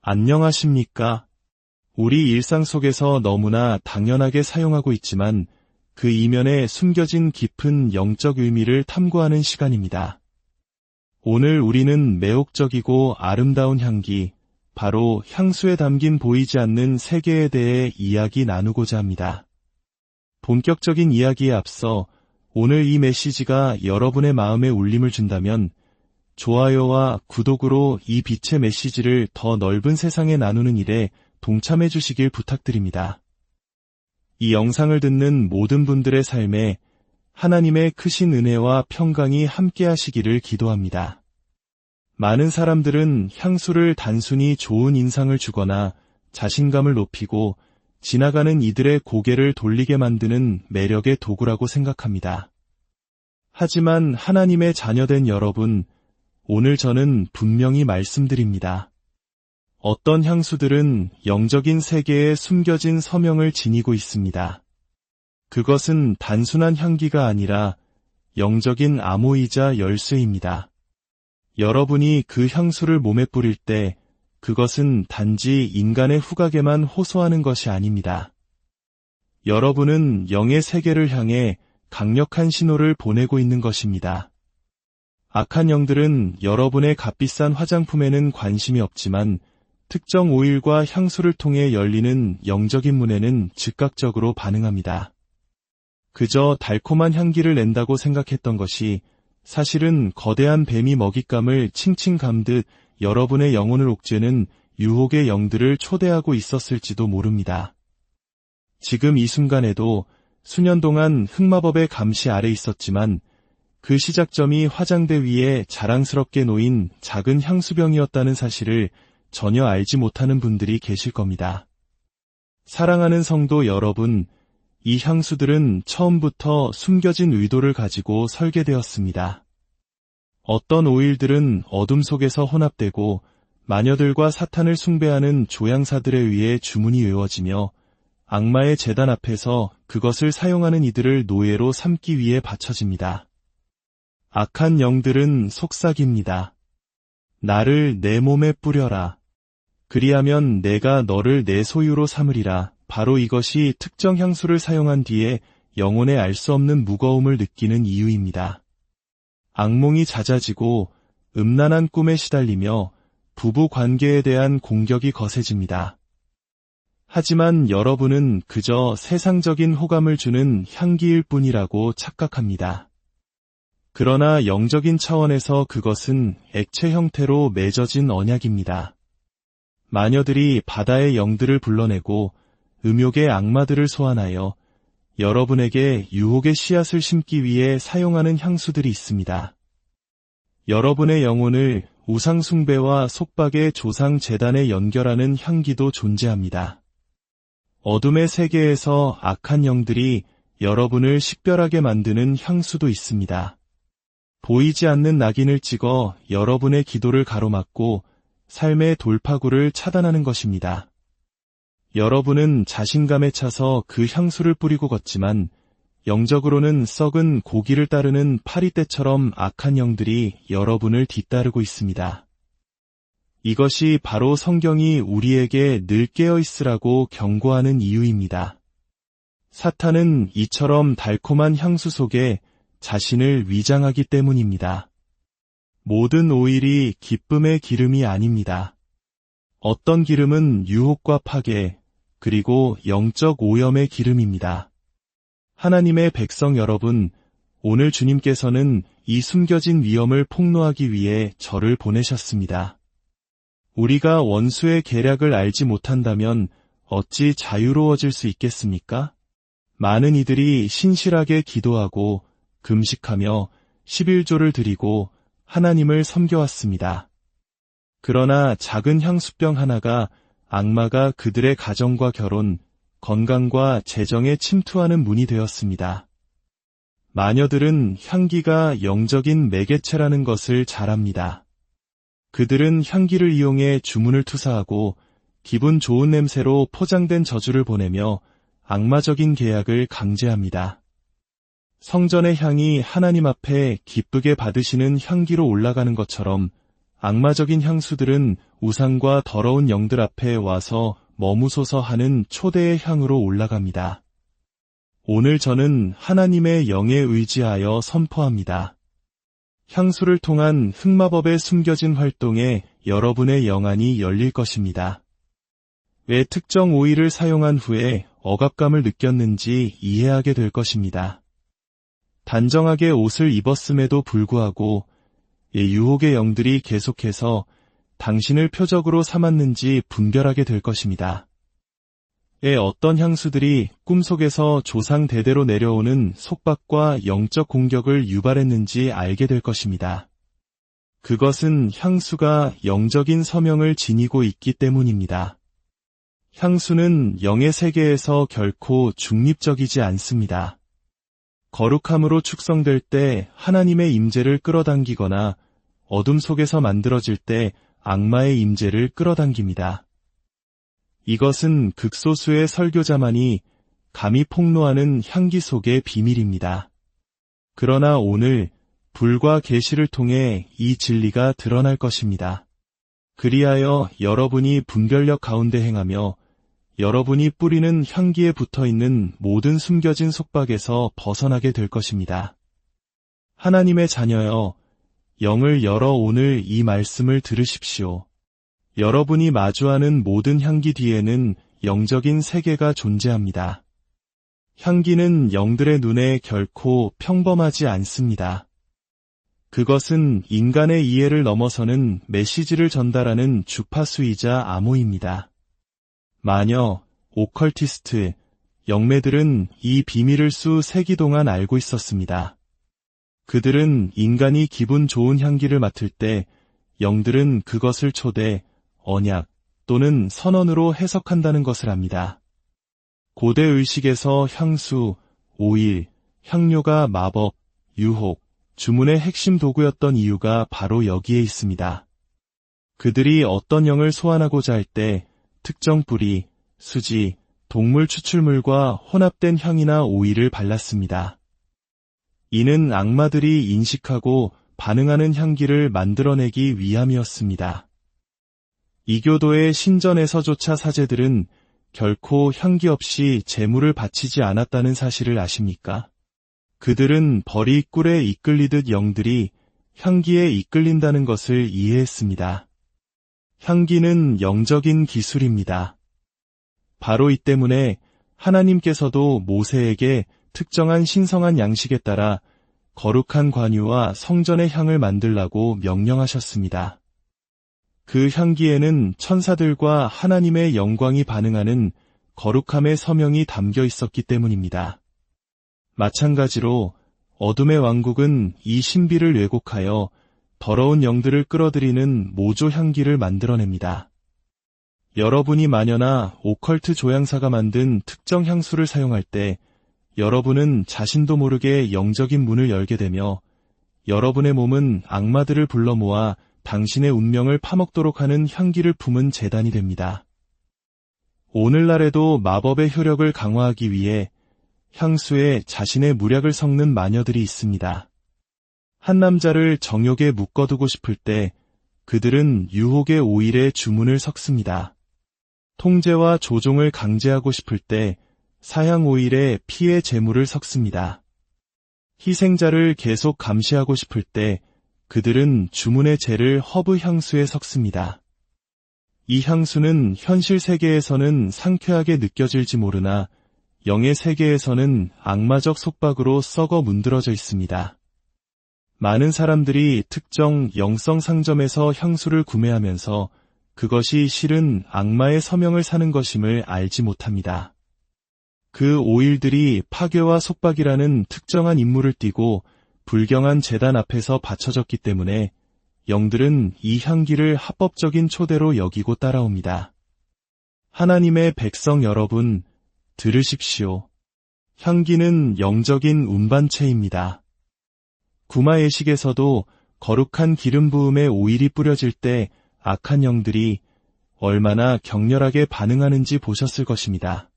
안녕하십니까? 우리 일상 속에서 너무나 당연하게 사용하고 있지만 그 이면에 숨겨진 깊은 영적 의미를 탐구하는 시간입니다. 오늘 우리는 매혹적이고 아름다운 향기, 바로 향수에 담긴 보이지 않는 세계에 대해 이야기 나누고자 합니다. 본격적인 이야기에 앞서 오늘 이 메시지가 여러분의 마음에 울림을 준다면 좋아요와 구독으로 이 빛의 메시지를 더 넓은 세상에 나누는 일에 동참해 주시길 부탁드립니다. 이 영상을 듣는 모든 분들의 삶에 하나님의 크신 은혜와 평강이 함께 하시기를 기도합니다. 많은 사람들은 향수를 단순히 좋은 인상을 주거나 자신감을 높이고 지나가는 이들의 고개를 돌리게 만드는 매력의 도구라고 생각합니다. 하지만 하나님의 자녀된 여러분, 오늘 저는 분명히 말씀드립니다. 어떤 향수들은 영적인 세계에 숨겨진 서명을 지니고 있습니다. 그것은 단순한 향기가 아니라 영적인 암호이자 열쇠입니다. 여러분이 그 향수를 몸에 뿌릴 때 그것은 단지 인간의 후각에만 호소하는 것이 아닙니다. 여러분은 영의 세계를 향해 강력한 신호를 보내고 있는 것입니다. 악한 영들은 여러분의 값비싼 화장품에는 관심이 없지만 특정 오일과 향수를 통해 열리는 영적인 문에는 즉각적으로 반응합니다. 그저 달콤한 향기를 낸다고 생각했던 것이 사실은 거대한 뱀이 먹잇감을 칭칭 감듯 여러분의 영혼을 옥죄는 유혹의 영들을 초대하고 있었을지도 모릅니다. 지금 이 순간에도 수년 동안 흑마법의 감시 아래 있었지만 그 시작점이 화장대 위에 자랑스럽게 놓인 작은 향수병이었다는 사실을 전혀 알지 못하는 분들이 계실 겁니다. 사랑하는 성도 여러분, 이 향수들은 처음부터 숨겨진 의도를 가지고 설계되었습니다. 어떤 오일들은 어둠 속에서 혼합되고 마녀들과 사탄을 숭배하는 조향사들에 의해 주문이 외워지며 악마의 제단 앞에서 그것을 사용하는 이들을 노예로 삼기 위해 바쳐집니다. 악한 영들은 속삭입니다. 나를 내 몸에 뿌려라. 그리하면 내가 너를 내 소유로 삼으리라. 바로 이것이 특정 향수를 사용한 뒤에 영혼의 알 수 없는 무거움을 느끼는 이유입니다. 악몽이 잦아지고 음란한 꿈에 시달리며 부부 관계에 대한 공격이 거세집니다. 하지만 여러분은 그저 세상적인 호감을 주는 향기일 뿐이라고 착각합니다. 그러나 영적인 차원에서 그것은 액체 형태로 맺어진 언약입니다. 마녀들이 바다의 영들을 불러내고 음욕의 악마들을 소환하여 여러분에게 유혹의 씨앗을 심기 위해 사용하는 향수들이 있습니다. 여러분의 영혼을 우상숭배와 속박의 조상 제단에 연결하는 향기도 존재합니다. 어둠의 세계에서 악한 영들이 여러분을 식별하게 만드는 향수도 있습니다. 보이지 않는 낙인을 찍어 여러분의 기도를 가로막고 삶의 돌파구를 차단하는 것입니다. 여러분은 자신감에 차서 그 향수를 뿌리고 걷지만 영적으로는 썩은 고기를 따르는 파리떼처럼 악한 영들이 여러분을 뒤따르고 있습니다. 이것이 바로 성경이 우리에게 늘 깨어 있으라고 경고하는 이유입니다. 사탄은 이처럼 달콤한 향수 속에 자신을 위장하기 때문입니다. 모든 오일이 기쁨의 기름이 아닙니다. 어떤 기름은 유혹과 파괴, 그리고 영적 오염의 기름입니다. 하나님의 백성 여러분, 오늘 주님께서는 이 숨겨진 위험을 폭로하기 위해 저를 보내셨습니다. 우리가 원수의 계략을 알지 못한다면 어찌 자유로워질 수 있겠습니까? 많은 이들이 신실하게 기도하고 금식하며 11조를 드리고 하나님을 섬겨왔습니다. 그러나 작은 향수병 하나가 악마가 그들의 가정과 결혼, 건강과 재정에 침투하는 문이 되었습니다. 마녀들은 향기가 영적인 매개체라는 것을 잘 압니다. 그들은 향기를 이용해 주문을 투사하고 기분 좋은 냄새로 포장된 저주를 보내며 악마적인 계약을 강제합니다. 성전의 향이 하나님 앞에 기쁘게 받으시는 향기로 올라가는 것처럼 악마적인 향수들은 우상과 더러운 영들 앞에 와서 머무소서 하는 초대의 향으로 올라갑니다. 오늘 저는 하나님의 영에 의지하여 선포합니다. 향수를 통한 흑마법의 숨겨진 활동에 여러분의 영안이 열릴 것입니다. 왜 특정 오일을 사용한 후에 억압감을 느꼈는지 이해하게 될 것입니다. 단정하게 옷을 입었음에도 불구하고 유혹의 영들이 계속해서 당신을 표적으로 삼았는지 분별하게 될 것입니다. 어떤 향수들이 꿈속에서 조상 대대로 내려오는 속박과 영적 공격을 유발했는지 알게 될 것입니다. 그것은 향수가 영적인 서명을 지니고 있기 때문입니다. 향수는 영의 세계에서 결코 중립적이지 않습니다. 거룩함으로 축성될 때 하나님의 임재를 끌어당기거나 어둠 속에서 만들어질 때 악마의 임재를 끌어당깁니다. 이것은 극소수의 설교자만이 감히 폭로하는 향기 속의 비밀입니다. 그러나 오늘 불과 계시를 통해 이 진리가 드러날 것입니다. 그리하여 여러분이 분별력 가운데 행하며 여러분이 뿌리는 향기에 붙어있는 모든 숨겨진 속박에서 벗어나게 될 것입니다. 하나님의 자녀여, 영을 열어 오늘 이 말씀을 들으십시오. 여러분이 마주하는 모든 향기 뒤에는 영적인 세계가 존재합니다. 향기는 영들의 눈에 결코 평범하지 않습니다. 그것은 인간의 이해를 넘어서는 메시지를 전달하는 주파수이자 암호입니다. 마녀, 오컬티스트, 영매들은 이 비밀을 수세기 동안 알고 있었습니다. 그들은 인간이 기분 좋은 향기를 맡을 때 영들은 그것을 초대, 언약 또는 선언으로 해석한다는 것을 압니다. 고대 의식에서 향수, 오일, 향료가 마법, 유혹, 주문의 핵심 도구였던 이유가 바로 여기에 있습니다. 그들이 어떤 영을 소환하고자 할 때 특정 뿌리, 수지, 동물 추출물과 혼합된 향이나 오일을 발랐습니다. 이는 악마들이 인식하고 반응하는 향기를 만들어내기 위함이었습니다. 이교도의 신전에서조차 사제들은 결코 향기 없이 제물을 바치지 않았다는 사실을 아십니까? 그들은 벌이 꿀에 이끌리듯 영들이 향기에 이끌린다는 것을 이해했습니다. 향기는 영적인 기술입니다. 바로 이 때문에 하나님께서도 모세에게 특정한 신성한 양식에 따라 거룩한 관유와 성전의 향을 만들라고 명령하셨습니다. 그 향기에는 천사들과 하나님의 영광이 반응하는 거룩함의 서명이 담겨 있었기 때문입니다. 마찬가지로 어둠의 왕국은 이 신비를 왜곡하여 더러운 영들을 끌어들이는 모조 향기를 만들어냅니다. 여러분이 마녀나 오컬트 조향사가 만든 특정 향수를 사용할 때 여러분은 자신도 모르게 영적인 문을 열게 되며 여러분의 몸은 악마들을 불러 모아 당신의 운명을 파먹도록 하는 향기를 품은 제단이 됩니다. 오늘날에도 마법의 효력을 강화하기 위해 향수에 자신의 무략을 섞는 마녀들이 있습니다. 한 남자를 정욕에 묶어두고 싶을 때 그들은 유혹의 오일에 주문을 섞습니다. 통제와 조종을 강제하고 싶을 때 사향 오일에 피의 제물을 섞습니다. 희생자를 계속 감시하고 싶을 때 그들은 주문의 재를 허브 향수에 섞습니다. 이 향수는 현실 세계에서는 상쾌하게 느껴질지 모르나 영의 세계에서는 악마적 속박으로 썩어 문드러져 있습니다. 많은 사람들이 특정 영성 상점에서 향수를 구매하면서 그것이 실은 악마의 서명을 사는 것임을 알지 못합니다. 그 오일들이 파괴와 속박이라는 특정한 임무를 띠고 불경한 제단 앞에서 바쳐졌기 때문에 영들은 이 향기를 합법적인 초대로 여기고 따라옵니다. 하나님의 백성 여러분, 들으십시오. 향기는 영적인 운반체입니다. 구마예식에서도 거룩한 기름 부음에 오일이 뿌려질 때 악한 영들이 얼마나 격렬하게 반응하는지 보셨을 것입니다.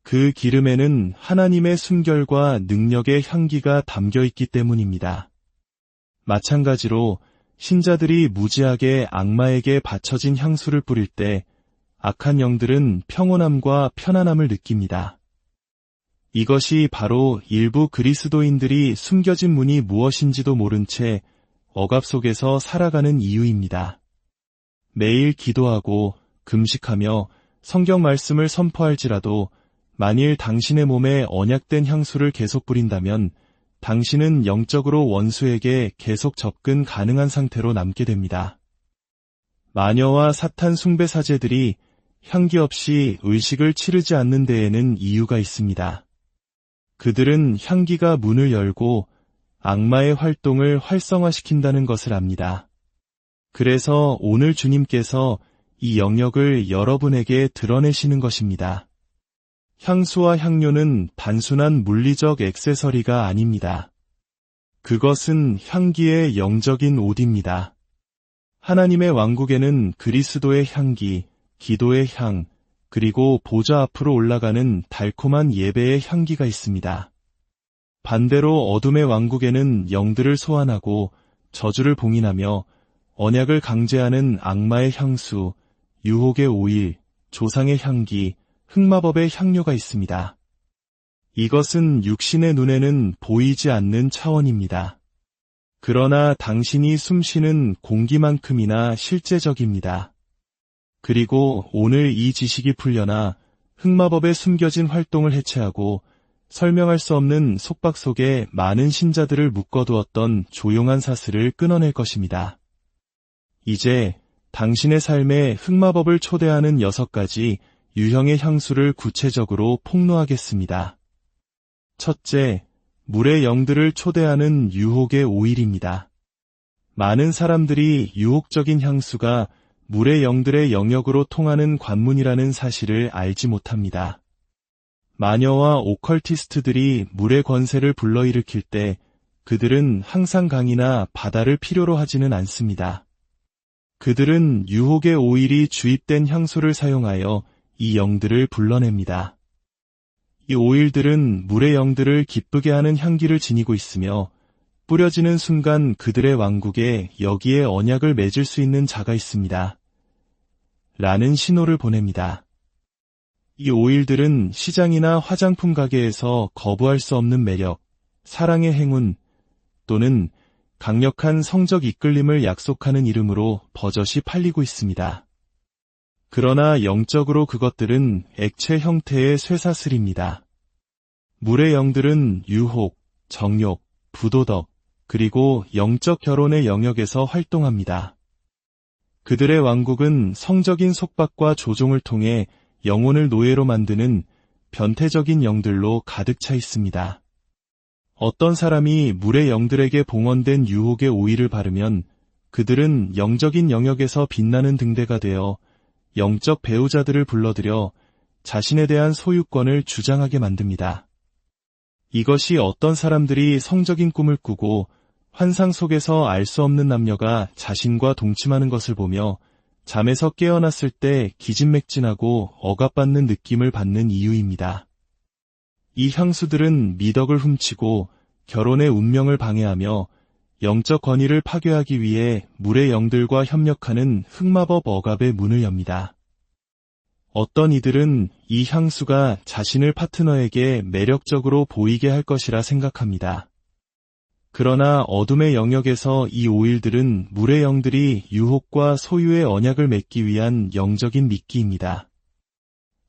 그 기름에는 하나님의 순결과 능력의 향기가 담겨 있기 때문입니다. 마찬가지로 신자들이 무지하게 악마에게 바쳐진 향수를 뿌릴 때 악한 영들은 평온함과 편안함을 느낍니다. 이것이 바로 일부 그리스도인들이 숨겨진 문이 무엇인지도 모른 채 억압 속에서 살아가는 이유입니다. 매일 기도하고 금식하며 성경 말씀을 선포할지라도 만일 당신의 몸에 언약된 향수를 계속 뿌린다면 당신은 영적으로 원수에게 계속 접근 가능한 상태로 남게 됩니다. 마녀와 사탄 숭배 사제들이 향기 없이 의식을 치르지 않는 데에는 이유가 있습니다. 그들은 향기가 문을 열고 악마의 활동을 활성화시킨다는 것을 압니다. 그래서 오늘 주님께서 이 영역을 여러분에게 드러내시는 것입니다. 향수와 향료는 단순한 물리적 액세서리가 아닙니다. 그것은 향기의 영적인 옷입니다. 하나님의 왕국에는 그리스도의 향기, 기도의 향, 그리고 보좌 앞으로 올라가는 달콤한 예배의 향기가 있습니다. 반대로 어둠의 왕국에는 영들을 소환하고 저주를 봉인하며 언약을 강제하는 악마의 향수, 유혹의 오일, 조상의 향기, 흑마법의 향료가 있습니다. 이것은 육신의 눈에는 보이지 않는 차원입니다. 그러나 당신이 숨쉬는 공기만큼이나 실제적입니다. 그리고 오늘 이 지식이 풀려나 흑마법의 숨겨진 활동을 해체하고 설명할 수 없는 속박 속에 많은 신자들을 묶어두었던 조용한 사슬을 끊어낼 것입니다. 이제 당신의 삶에 흑마법을 초대하는 6가지 유형의 향수를 구체적으로 폭로하겠습니다. 첫째, 물의 영들을 초대하는 유혹의 오일입니다. 많은 사람들이 유혹적인 향수가 물의 영들의 영역으로 통하는 관문이라는 사실을 알지 못합니다. 마녀와 오컬티스트들이 물의 권세를 불러일으킬 때 그들은 항상 강이나 바다를 필요로 하지는 않습니다. 그들은 유혹의 오일이 주입된 향수를 사용하여 이 영들을 불러냅니다. 이 오일들은 물의 영들을 기쁘게 하는 향기를 지니고 있으며 뿌려지는 순간 그들의 왕국에 여기에 언약을 맺을 수 있는 자가 있습니다. 라는 신호를 보냅니다. 이 오일들은 시장이나 화장품 가게에서 거부할 수 없는 매력, 사랑의 행운 또는 강력한 성적 이끌림을 약속하는 이름으로 버젓이 팔리고 있습니다. 그러나 영적으로 그것들은 액체 형태의 쇠사슬입니다. 물의 영들은 유혹, 정욕, 부도덕, 그리고 영적 결혼의 영역에서 활동합니다. 그들의 왕국은 성적인 속박과 조종을 통해 영혼을 노예로 만드는 변태적인 영들로 가득 차 있습니다. 어떤 사람이 물의 영들에게 봉헌된 유혹의 오일을 바르면 그들은 영적인 영역에서 빛나는 등대가 되어 영적 배우자들을 불러들여 자신에 대한 소유권을 주장하게 만듭니다. 이것이 어떤 사람들이 성적인 꿈을 꾸고 환상 속에서 알 수 없는 남녀가 자신과 동침하는 것을 보며 잠에서 깨어났을 때 기진맥진하고 억압받는 느낌을 받는 이유입니다. 이 향수들은 미덕을 훔치고 결혼의 운명을 방해하며 영적 권위를 파괴하기 위해 물의 영들과 협력하는 흑마법 억압의 문을 엽니다. 어떤 이들은 이 향수가 자신을 파트너에게 매력적으로 보이게 할 것이라 생각합니다. 그러나 어둠의 영역에서 이 오일들은 물의 영들이 유혹과 소유의 언약을 맺기 위한 영적인 미끼입니다.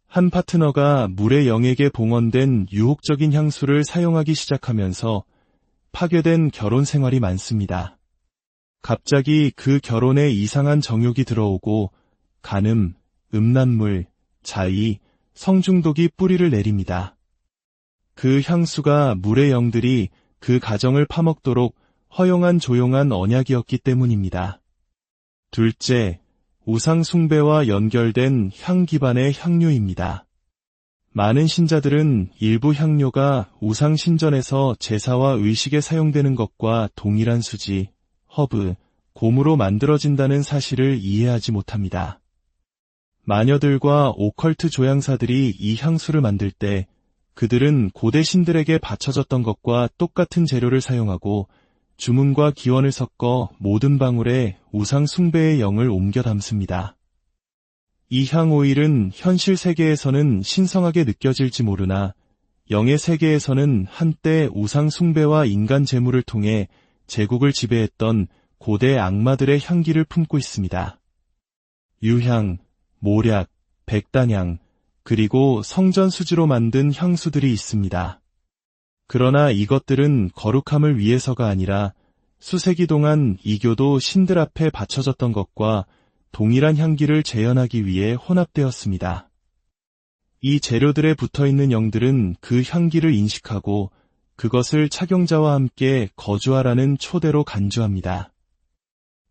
한 파트너가 물의 영에게 봉헌된 유혹적인 향수를 사용하기 시작하면서 파괴된 결혼 생활이 많습니다. 갑자기 그 결혼에 이상한 정욕이 들어오고 간음, 음란물, 자의, 성중독이 뿌리를 내립니다. 그 향수가 물의 영들이 그 가정을 파먹도록 허용한 조용한 언약이었기 때문입니다. 둘째, 우상 숭배와 연결된 향 기반의 향료입니다. 많은 신자들은 일부 향료가 우상 신전에서 제사와 의식에 사용되는 것과 동일한 수지, 허브, 곰으로 만들어진다는 사실을 이해하지 못합니다. 마녀들과 오컬트 조향사들이 이 향수를 만들 때 그들은 고대 신들에게 바쳐졌던 것과 똑같은 재료를 사용하고 주문과 기원을 섞어 모든 방울에 우상 숭배의 영을 옮겨 담습니다. 이 향오일은 현실 세계에서는 신성하게 느껴질지 모르나 영의 세계에서는 한때 우상 숭배와 인간 제물을 통해 제국을 지배했던 고대 악마들의 향기를 품고 있습니다. 유향, 모략, 백단향, 그리고 성전 수지로 만든 향수들이 있습니다. 그러나 이것들은 거룩함을 위해서가 아니라 수세기 동안 이교도 신들 앞에 바쳐졌던 것과 동일한 향기를 재현하기 위해 혼합되었습니다. 이 재료들에 붙어있는 영들은 그 향기를 인식하고 그것을 착용자와 함께 거주하라는 초대로 간주합니다.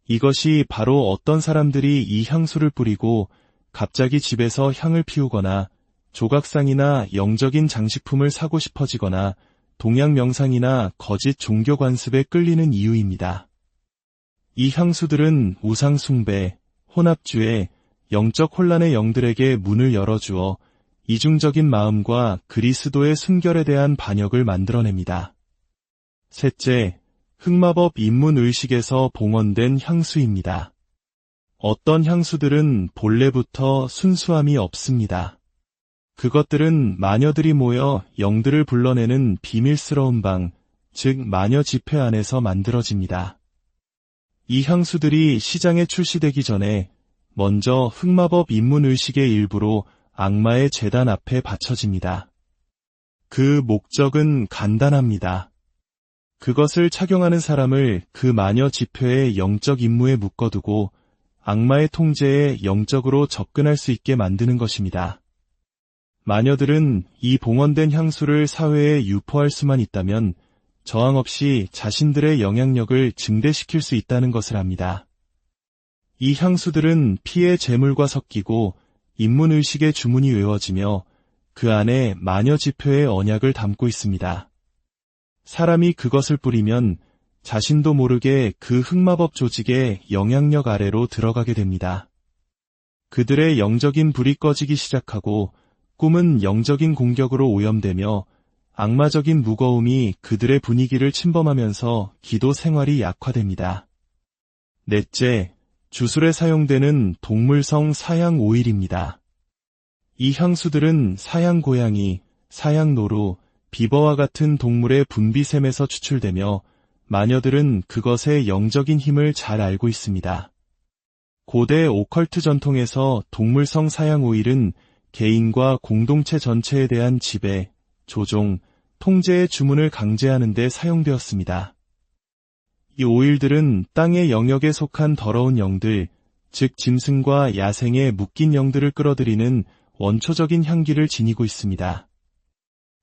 이것이 바로 어떤 사람들이 이 향수를 뿌리고 갑자기 집에서 향을 피우거나 조각상이나 영적인 장식품을 사고 싶어지거나 동양 명상이나 거짓 종교 관습에 끌리는 이유입니다. 이 향수들은 우상 숭배, 혼합주의, 영적 혼란의 영들에게 문을 열어주어 이중적인 마음과 그리스도의 순결에 대한 반역을 만들어냅니다. 셋째, 흑마법 입문의식에서 봉헌된 향수입니다. 어떤 향수들은 본래부터 순수함이 없습니다. 그것들은 마녀들이 모여 영들을 불러내는 비밀스러운 방, 즉 마녀 집회 안에서 만들어집니다. 이 향수들이 시장에 출시되기 전에 먼저 흑마법 입문의식의 일부로 악마의 제단 앞에 바쳐집니다. 그 목적은 간단합니다. 그것을 착용하는 사람을 그 마녀 집회의 영적 임무에 묶어두고 악마의 통제에 영적으로 접근할 수 있게 만드는 것입니다. 마녀들은 이 봉헌된 향수를 사회에 유포할 수만 있다면 저항 없이 자신들의 영향력을 증대시킬 수 있다는 것을 압니다. 이 향수들은 피의 제물과 섞이고 입문의식의 주문이 외워지며 그 안에 마녀 지표의 언약을 담고 있습니다. 사람이 그것을 뿌리면 자신도 모르게 그 흑마법 조직의 영향력 아래로 들어가게 됩니다. 그들의 영적인 불이 꺼지기 시작하고 꿈은 영적인 공격으로 오염되며 악마적인 무거움이 그들의 분위기를 침범하면서 기도 생활이 약화됩니다. 넷째, 주술에 사용되는 동물성 사양 오일입니다. 이 향수들은 사양 고양이, 사양 노루, 비버와 같은 동물의 분비샘에서 추출되며 마녀들은 그것의 영적인 힘을 잘 알고 있습니다. 고대 오컬트 전통에서 동물성 사양 오일은 개인과 공동체 전체에 대한 지배, 조종, 통제의 주문을 강제하는 데 사용되었습니다. 이 오일들은 땅의 영역에 속한 더러운 영들, 즉 짐승과 야생에 묶인 영들을 끌어들이는 원초적인 향기를 지니고 있습니다.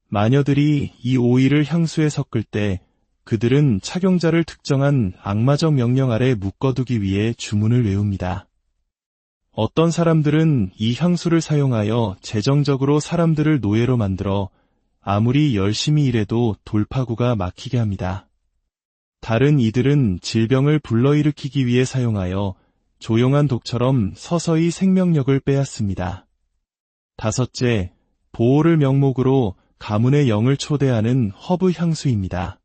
마녀들이 이 오일을 향수에 섞을 때 그들은 착용자를 특정한 악마적 명령 아래 묶어두기 위해 주문을 외웁니다. 어떤 사람들은 이 향수를 사용하여 재정적으로 사람들을 노예로 만들어 아무리 열심히 일해도 돌파구가 막히게 합니다. 다른 이들은 질병을 불러일으키기 위해 사용하여 조용한 독처럼 서서히 생명력을 빼앗습니다. 다섯째, 보호를 명목으로 가문의 영을 초대하는 허브 향수입니다.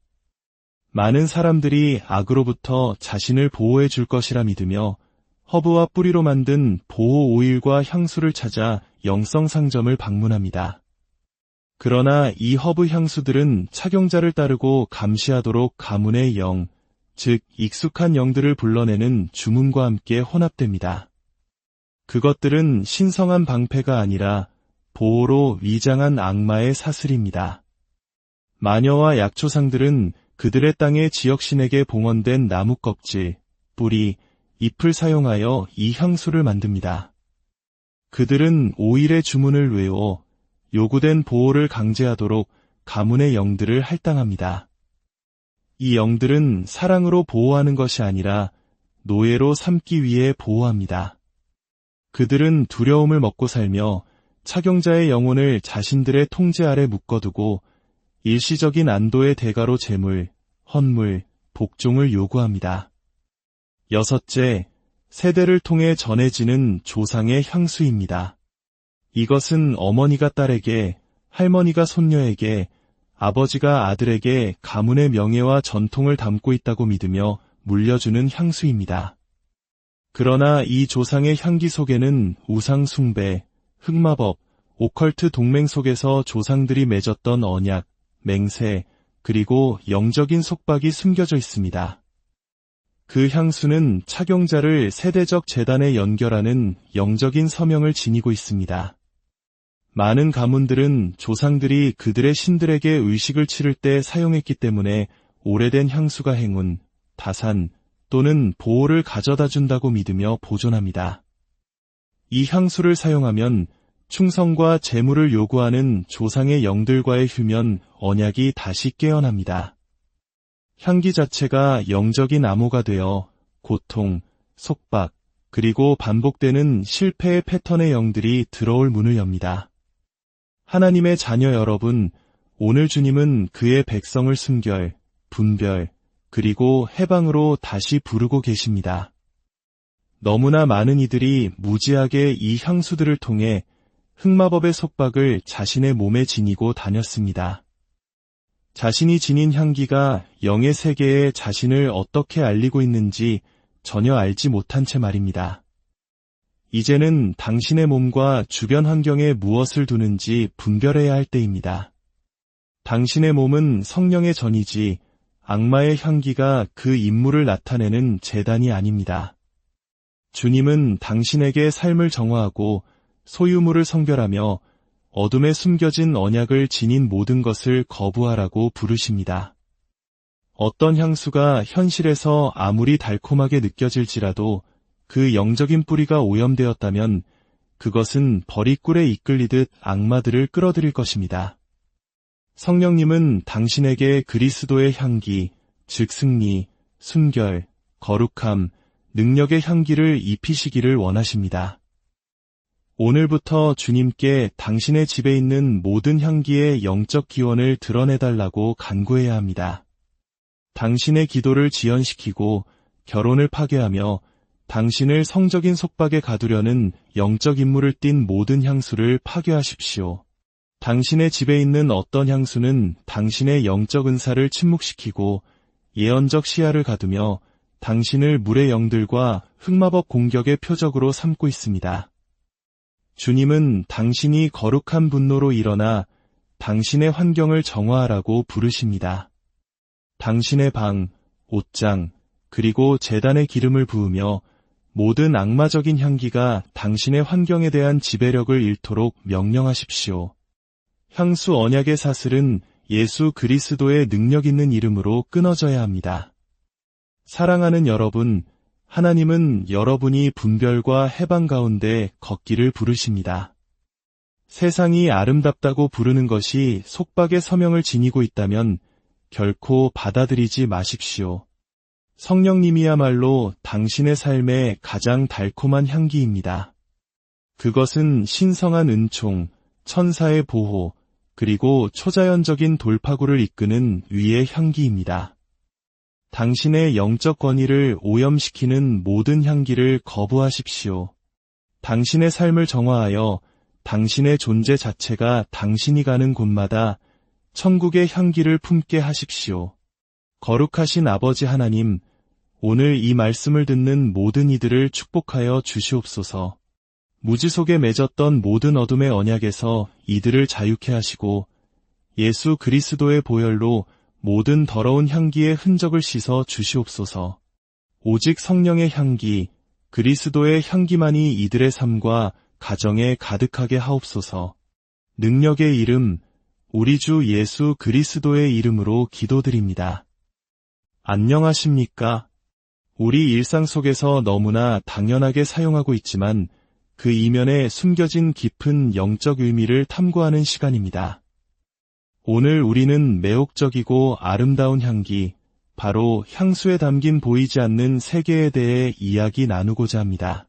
많은 사람들이 악으로부터 자신을 보호해 줄 것이라 믿으며 허브와 뿌리로 만든 보호 오일과 향수를 찾아 영성 상점을 방문합니다. 그러나 이 허브 향수들은 착용자를 따르고 감시하도록 가문의 영, 즉 익숙한 영들을 불러내는 주문과 함께 혼합됩니다. 그것들은 신성한 방패가 아니라 보호로 위장한 악마의 사슬입니다. 마녀와 약초상들은 그들의 땅의 지역신에게 봉헌된 나무 껍질, 뿌리, 잎을 사용하여 이 향수를 만듭니다. 그들은 오일의 주문을 외워 요구된 보호를 강제하도록 가문의 영들을 할당합니다. 이 영들은 사랑으로 보호하는 것이 아니라 노예로 삼기 위해 보호합니다. 그들은 두려움을 먹고 살며 착용자의 영혼을 자신들의 통제 아래 묶어두고 일시적인 안도의 대가로 재물, 헌물, 복종을 요구합니다. 여섯째, 세대를 통해 전해지는 조상의 향수입니다. 이것은 어머니가 딸에게, 할머니가 손녀에게, 아버지가 아들에게 가문의 명예와 전통을 담고 있다고 믿으며 물려주는 향수입니다. 그러나 이 조상의 향기 속에는 우상 숭배, 흑마법, 오컬트 동맹 속에서 조상들이 맺었던 언약, 맹세, 그리고 영적인 속박이 숨겨져 있습니다. 그 향수는 착용자를 세대적 재단에 연결하는 영적인 서명을 지니고 있습니다. 많은 가문들은 조상들이 그들의 신들에게 의식을 치를 때 사용했기 때문에 오래된 향수가 행운, 다산 또는 보호를 가져다 준다고 믿으며 보존합니다. 이 향수를 사용하면 충성과 재물을 요구하는 조상의 영들과의 휴면, 언약이 다시 깨어납니다. 향기 자체가 영적인 암호가 되어 고통, 속박, 그리고 반복되는 실패의 패턴의 영들이 들어올 문을 엽니다. 하나님의 자녀 여러분, 오늘 주님은 그의 백성을 순결, 분별, 그리고 해방으로 다시 부르고 계십니다. 너무나 많은 이들이 무지하게 이 향수들을 통해 흑마법의 속박을 자신의 몸에 지니고 다녔습니다. 자신이 지닌 향기가 영의 세계에 자신을 어떻게 알리고 있는지 전혀 알지 못한 채 말입니다. 이제는 당신의 몸과 주변 환경에 무엇을 두는지 분별해야 할 때입니다. 당신의 몸은 성령의 전이지 악마의 향기가 그 임무를 나타내는 재단이 아닙니다. 주님은 당신에게 삶을 정화하고 소유물을 성별하며 어둠에 숨겨진 언약을 지닌 모든 것을 거부하라고 부르십니다. 어떤 향수가 현실에서 아무리 달콤하게 느껴질지라도 그 영적인 뿌리가 오염되었다면 그것은 버리꿀에 이끌리듯 악마들을 끌어들일 것입니다. 성령님은 당신에게 그리스도의 향기, 즉 승리, 순결, 거룩함, 능력의 향기를 입히시기를 원하십니다. 오늘부터 주님께 당신의 집에 있는 모든 향기의 영적 기원을 드러내달라고 간구해야 합니다. 당신의 기도를 지연시키고 결혼을 파괴하며 당신을 성적인 속박에 가두려는 영적 임무를 띤 모든 향수를 파괴하십시오. 당신의 집에 있는 어떤 향수는 당신의 영적 은사를 침묵시키고 예언적 시야를 가두며 당신을 물의 영들과 흑마법 공격의 표적으로 삼고 있습니다. 주님은 당신이 거룩한 분노로 일어나 당신의 환경을 정화하라고 부르십니다. 당신의 방, 옷장, 그리고 제단의 기름을 부으며 모든 악마적인 향기가 당신의 환경에 대한 지배력을 잃도록 명령하십시오. 향수 언약의 사슬은 예수 그리스도의 능력 있는 이름으로 끊어져야 합니다. 사랑하는 여러분, 하나님은 여러분이 분별과 해방 가운데 걷기를 부르십니다. 세상이 아름답다고 부르는 것이 속박의 서명을 지니고 있다면 결코 받아들이지 마십시오. 성령님이야말로 당신의 삶의 가장 달콤한 향기입니다. 그것은 신성한 은총, 천사의 보호, 그리고 초자연적인 돌파구를 이끄는 위의 향기입니다. 당신의 영적 권위를 오염시키는 모든 향기를 거부하십시오. 당신의 삶을 정화하여 당신의 존재 자체가 당신이 가는 곳마다 천국의 향기를 품게 하십시오. 거룩하신 아버지 하나님, 오늘 이 말씀을 듣는 모든 이들을 축복하여 주시옵소서. 무지 속에 맺었던 모든 어둠의 언약에서 이들을 자유케 하시고 예수 그리스도의 보혈로 모든 더러운 향기의 흔적을 씻어 주시옵소서. 오직 성령의 향기, 그리스도의 향기만이 이들의 삶과 가정에 가득하게 하옵소서. 능력의 이름, 우리 주 예수 그리스도의 이름으로 기도드립니다. 안녕하십니까? 우리 일상 속에서 너무나 당연하게 사용하고 있지만 그 이면에 숨겨진 깊은 영적 의미를 탐구하는 시간입니다. 오늘 우리는 매혹적이고 아름다운 향기, 바로 향수에 담긴 보이지 않는 세계에 대해 이야기 나누고자 합니다.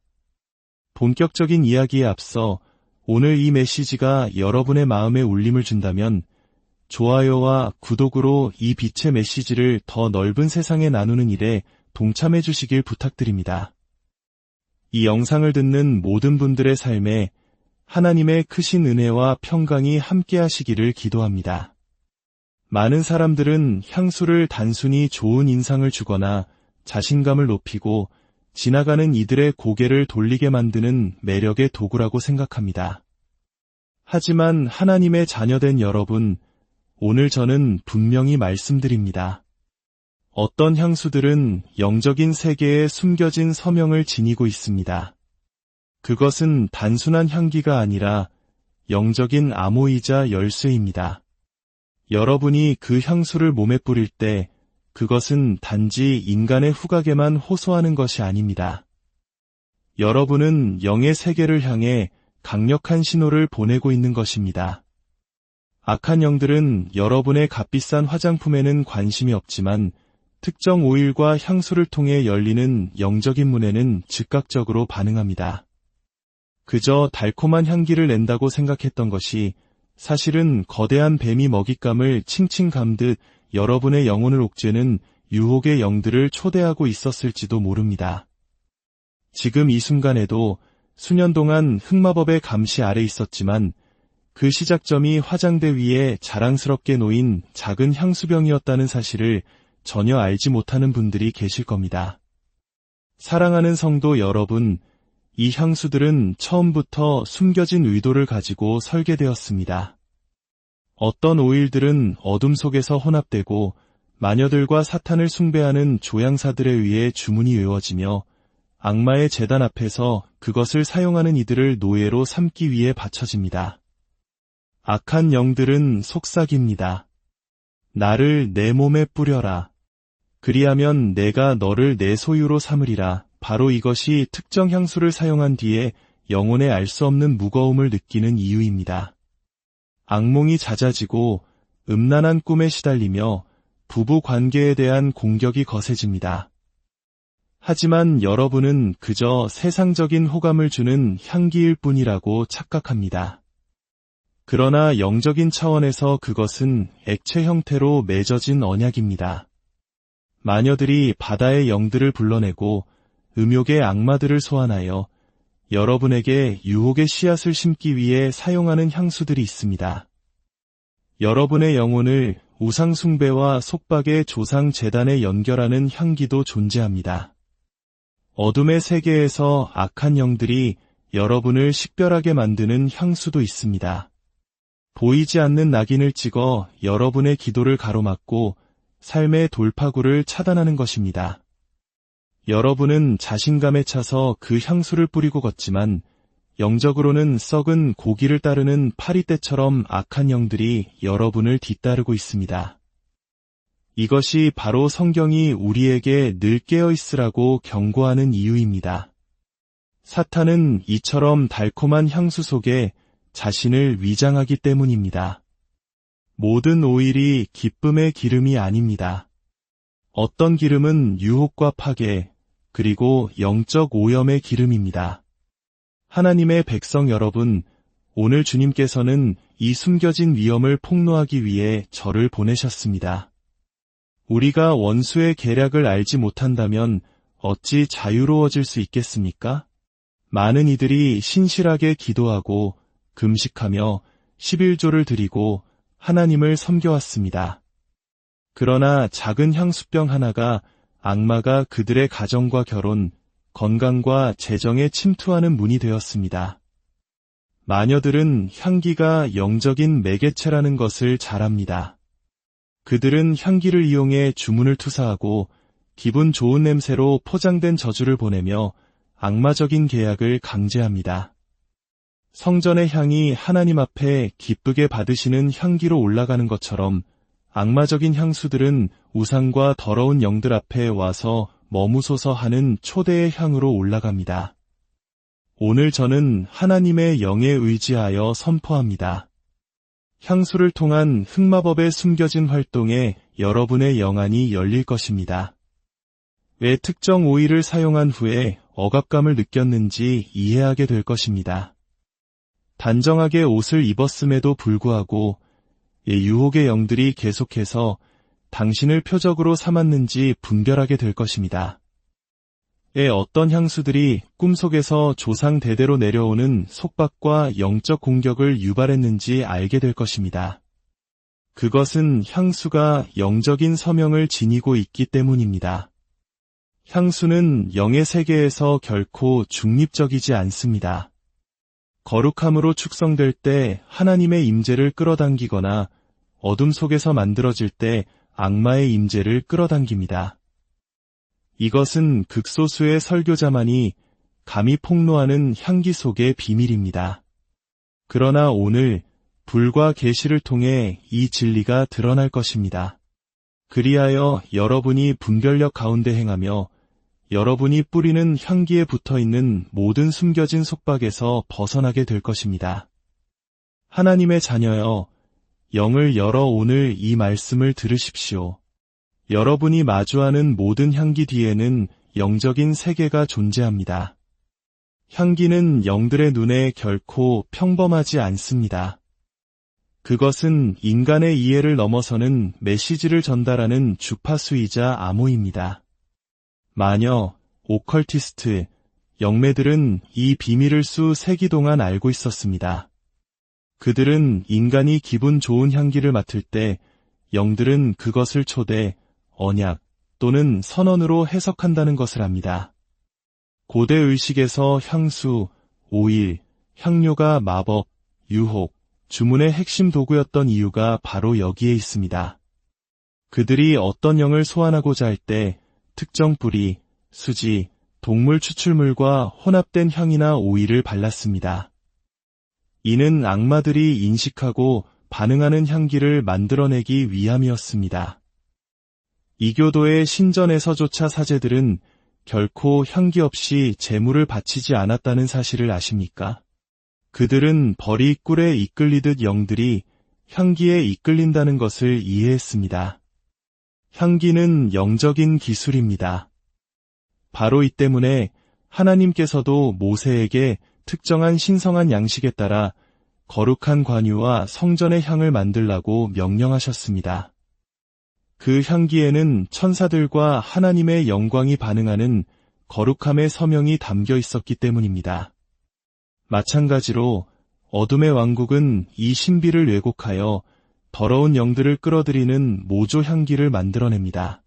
본격적인 이야기에 앞서 오늘 이 메시지가 여러분의 마음에 울림을 준다면 좋아요와 구독으로 이 빛의 메시지를 더 넓은 세상에 나누는 일에 동참해 주시길 부탁드립니다. 이 영상을 듣는 모든 분들의 삶에 하나님의 크신 은혜와 평강이 함께 하시기를 기도합니다. 많은 사람들은 향수를 단순히 좋은 인상을 주거나 자신감을 높이고 지나가는 이들의 고개를 돌리게 만드는 매력의 도구라고 생각합니다. 하지만 하나님의 자녀된 여러분, 오늘 저는 분명히 말씀드립니다. 어떤 향수들은 영적인 세계에 숨겨진 서명을 지니고 있습니다. 그것은 단순한 향기가 아니라 영적인 암호이자 열쇠입니다. 여러분이 그 향수를 몸에 뿌릴 때 그것은 단지 인간의 후각에만 호소하는 것이 아닙니다. 여러분은 영의 세계를 향해 강력한 신호를 보내고 있는 것입니다. 악한 영들은 여러분의 값비싼 화장품에는 관심이 없지만 특정 오일과 향수를 통해 열리는 영적인 문에는 즉각적으로 반응합니다. 그저 달콤한 향기를 낸다고 생각했던 것이 사실은 거대한 뱀이 먹잇감을 칭칭 감듯 여러분의 영혼을 옥죄는 유혹의 영들을 초대하고 있었을지도 모릅니다. 지금 이 순간에도 수년 동안 흑마법의 감시 아래 있었지만 그 시작점이 화장대 위에 자랑스럽게 놓인 작은 향수병이었다는 사실을 전혀 알지 못하는 분들이 계실 겁니다. 사랑하는 성도 여러분, 이 향수들은 처음부터 숨겨진 의도를 가지고 설계되었습니다. 어떤 오일들은 어둠 속에서 혼합되고 마녀들과 사탄을 숭배하는 조향사들에 의해 주문이 외워지며 악마의 제단 앞에서 그것을 사용하는 이들을 노예로 삼기 위해 바쳐집니다. 악한 영들은 속삭입니다. 나를 내 몸에 뿌려라. 그리하면 내가 너를 내 소유로 삼으리라. 바로 이것이 특정 향수를 사용한 뒤에 영혼에 알 수 없는 무거움을 느끼는 이유입니다. 악몽이 잦아지고 음란한 꿈에 시달리며 부부 관계에 대한 공격이 거세집니다. 하지만 여러분은 그저 세상적인 호감을 주는 향기일 뿐이라고 착각합니다. 그러나 영적인 차원에서 그것은 액체 형태로 맺어진 언약입니다. 마녀들이 바다의 영들을 불러내고 음욕의 악마들을 소환하여 여러분에게 유혹의 씨앗을 심기 위해 사용하는 향수들이 있습니다. 여러분의 영혼을 우상숭배와 속박의 조상 제단에 연결하는 향기도 존재합니다. 어둠의 세계에서 악한 영들이 여러분을 식별하게 만드는 향수도 있습니다. 보이지 않는 낙인을 찍어 여러분의 기도를 가로막고 삶의 돌파구를 차단하는 것입니다. 여러분은 자신감에 차서 그 향수를 뿌리고 걷지만 영적으로는 썩은 고기를 따르는 파리떼처럼 악한 영들이 여러분을 뒤따르고 있습니다. 이것이 바로 성경이 우리에게 늘 깨어 있으라고 경고하는 이유입니다. 사탄은 이처럼 달콤한 향수 속에 자신을 위장하기 때문입니다. 모든 오일이 기쁨의 기름이 아닙니다. 어떤 기름은 유혹과 파괴, 그리고 영적 오염의 기름입니다. 하나님의 백성 여러분, 오늘 주님께서는 이 숨겨진 위험을 폭로하기 위해 저를 보내셨습니다. 우리가 원수의 계략을 알지 못한다면 어찌 자유로워질 수 있겠습니까? 많은 이들이 신실하게 기도하고 금식하며 11조를 드리고 하나님을 섬겨왔습니다. 그러나 작은 향수병 하나가 악마가 그들의 가정과 결혼, 건강과 재정에 침투하는 문이 되었습니다. 마녀들은 향기가 영적인 매개체라는 것을 잘 압니다. 그들은 향기를 이용해 주문을 투사하고 기분 좋은 냄새로 포장된 저주를 보내며 악마적인 계약을 강제합니다. 성전의 향이 하나님 앞에 기쁘게 받으시는 향기로 올라가는 것처럼 악마적인 향수들은 우상과 더러운 영들 앞에 와서 머무소서 하는 초대의 향으로 올라갑니다. 오늘 저는 하나님의 영에 의지하여 선포합니다. 향수를 통한 흑마법의 숨겨진 활동에 여러분의 영안이 열릴 것입니다. 왜 특정 오일을 사용한 후에 억압감을 느꼈는지 이해하게 될 것입니다. 단정하게 옷을 입었음에도 불구하고 유혹의 영들이 계속해서 당신을 표적으로 삼았는지 분별하게 될 것입니다. 어떤 향수들이 꿈속에서 조상 대대로 내려오는 속박과 영적 공격을 유발했는지 알게 될 것입니다. 그것은 향수가 영적인 서명을 지니고 있기 때문입니다. 향수는 영의 세계에서 결코 중립적이지 않습니다. 거룩함으로 축성될 때 하나님의 임재를 끌어당기거나 어둠 속에서 만들어질 때 악마의 임재를 끌어당깁니다. 이것은 극소수의 설교자만이 감히 폭로하는 향기 속의 비밀입니다. 그러나 오늘 불과 계시를 통해 이 진리가 드러날 것입니다. 그리하여 여러분이 분별력 가운데 행하며 여러분이 뿌리는 향기에 붙어있는 모든 숨겨진 속박에서 벗어나게 될 것입니다. 하나님의 자녀여, 영을 열어 오늘 이 말씀을 들으십시오. 여러분이 마주하는 모든 향기 뒤에는 영적인 세계가 존재합니다. 향기는 영들의 눈에 결코 평범하지 않습니다. 그것은 인간의 이해를 넘어서는 메시지를 전달하는 주파수이자 암호입니다. 마녀, 오컬티스트, 영매들은 이 비밀을 수세기 동안 알고 있었습니다. 그들은 인간이 기분 좋은 향기를 맡을 때 영들은 그것을 초대, 언약 또는 선언으로 해석한다는 것을 압니다. 고대 의식에서 향수, 오일, 향료가 마법, 유혹, 주문의 핵심 도구였던 이유가 바로 여기에 있습니다. 그들이 어떤 영을 소환하고자 할 때 특정 뿌리, 수지, 동물 추출물과 혼합된 향이나 오일을 발랐습니다. 이는 악마들이 인식하고 반응하는 향기를 만들어내기 위함이었습니다. 이교도의 신전에서조차 사제들은 결코 향기 없이 제물을 바치지 않았다는 사실을 아십니까? 그들은 벌이 꿀에 이끌리듯 영들이 향기에 이끌린다는 것을 이해했습니다. 향기는 영적인 기술입니다. 바로 이 때문에 하나님께서도 모세에게 특정한 신성한 양식에 따라 거룩한 관유와 성전의 향을 만들라고 명령하셨습니다. 그 향기에는 천사들과 하나님의 영광이 반응하는 거룩함의 서명이 담겨 있었기 때문입니다. 마찬가지로 어둠의 왕국은 이 신비를 왜곡하여 더러운 영들을 끌어들이는 모조 향기를 만들어냅니다.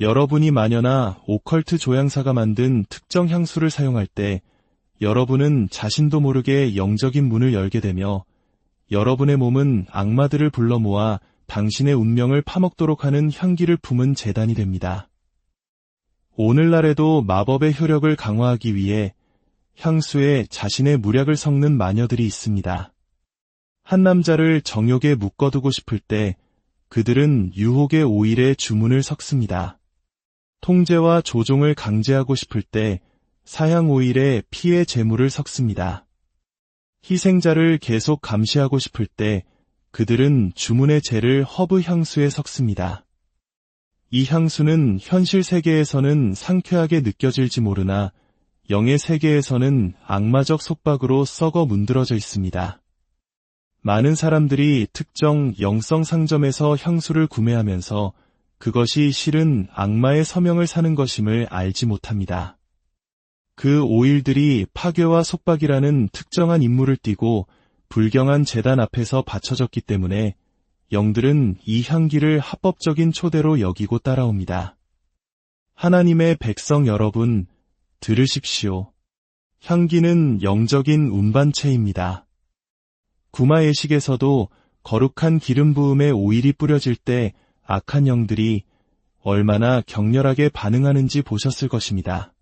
여러분이 마녀나 오컬트 조향사가 만든 특정 향수를 사용할 때 여러분은 자신도 모르게 영적인 문을 열게 되며 여러분의 몸은 악마들을 불러 모아 당신의 운명을 파먹도록 하는 향기를 품은 제단이 됩니다. 오늘날에도 마법의 효력을 강화하기 위해 향수에 자신의 무략을 섞는 마녀들이 있습니다. 한 남자를 정욕에 묶어두고 싶을 때 그들은 유혹의 오일에 주문을 섞습니다. 통제와 조종을 강제하고 싶을 때 사향 오일에 피의 제물을 섞습니다. 희생자를 계속 감시하고 싶을 때 그들은 주문의 재를 허브 향수에 섞습니다. 이 향수는 현실 세계에서는 상쾌하게 느껴질지 모르나 영의 세계에서는 악마적 속박으로 썩어 문드러져 있습니다. 많은 사람들이 특정 영성 상점에서 향수를 구매하면서 그것이 실은 악마의 서명을 사는 것임을 알지 못합니다. 그 오일들이 파괴와 속박이라는 특정한 임무를 띠고 불경한 제단 앞에서 바쳐졌기 때문에 영들은 이 향기를 합법적인 초대로 여기고 따라옵니다. 하나님의 백성 여러분, 들으십시오. 향기는 영적인 운반체입니다. 구마예식에서도 거룩한 기름 부음에 오일이 뿌려질 때 악한 영들이 얼마나 격렬하게 반응하는지 보셨을 것입니다.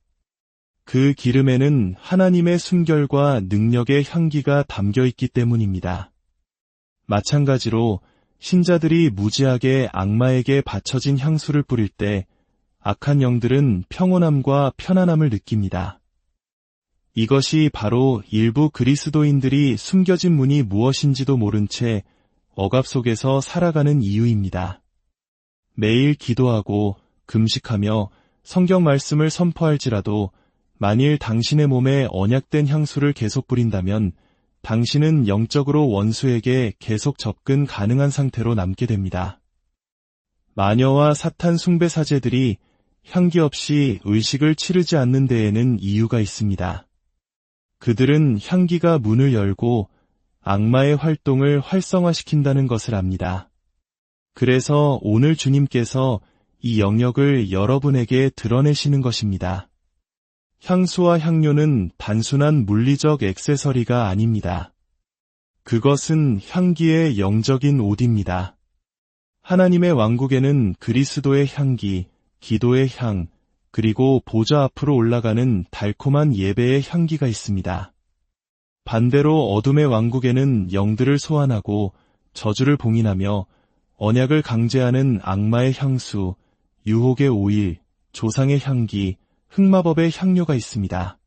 그 기름에는 하나님의 순결과 능력의 향기가 담겨 있기 때문입니다. 마찬가지로 신자들이 무지하게 악마에게 바쳐진 향수를 뿌릴 때 악한 영들은 평온함과 편안함을 느낍니다. 이것이 바로 일부 그리스도인들이 숨겨진 문이 무엇인지도 모른 채 억압 속에서 살아가는 이유입니다. 매일 기도하고 금식하며 성경 말씀을 선포할지라도 만일 당신의 몸에 언약된 향수를 계속 뿌린다면 당신은 영적으로 원수에게 계속 접근 가능한 상태로 남게 됩니다. 마녀와 사탄 숭배 사제들이 향기 없이 의식을 치르지 않는 데에는 이유가 있습니다. 그들은 향기가 문을 열고 악마의 활동을 활성화시킨다는 것을 압니다. 그래서 오늘 주님께서 이 영역을 여러분에게 드러내시는 것입니다. 향수와 향료는 단순한 물리적 액세서리가 아닙니다. 그것은 향기의 영적인 옷입니다. 하나님의 왕국에는 그리스도의 향기, 기도의 향, 그리고 보좌 앞으로 올라가는 달콤한 예배의 향기가 있습니다. 반대로 어둠의 왕국에는 영들을 소환하고 저주를 봉인하며 언약을 강제하는 악마의 향수, 유혹의 오일, 조상의 향기, 흑마법의 향료가 있습니다.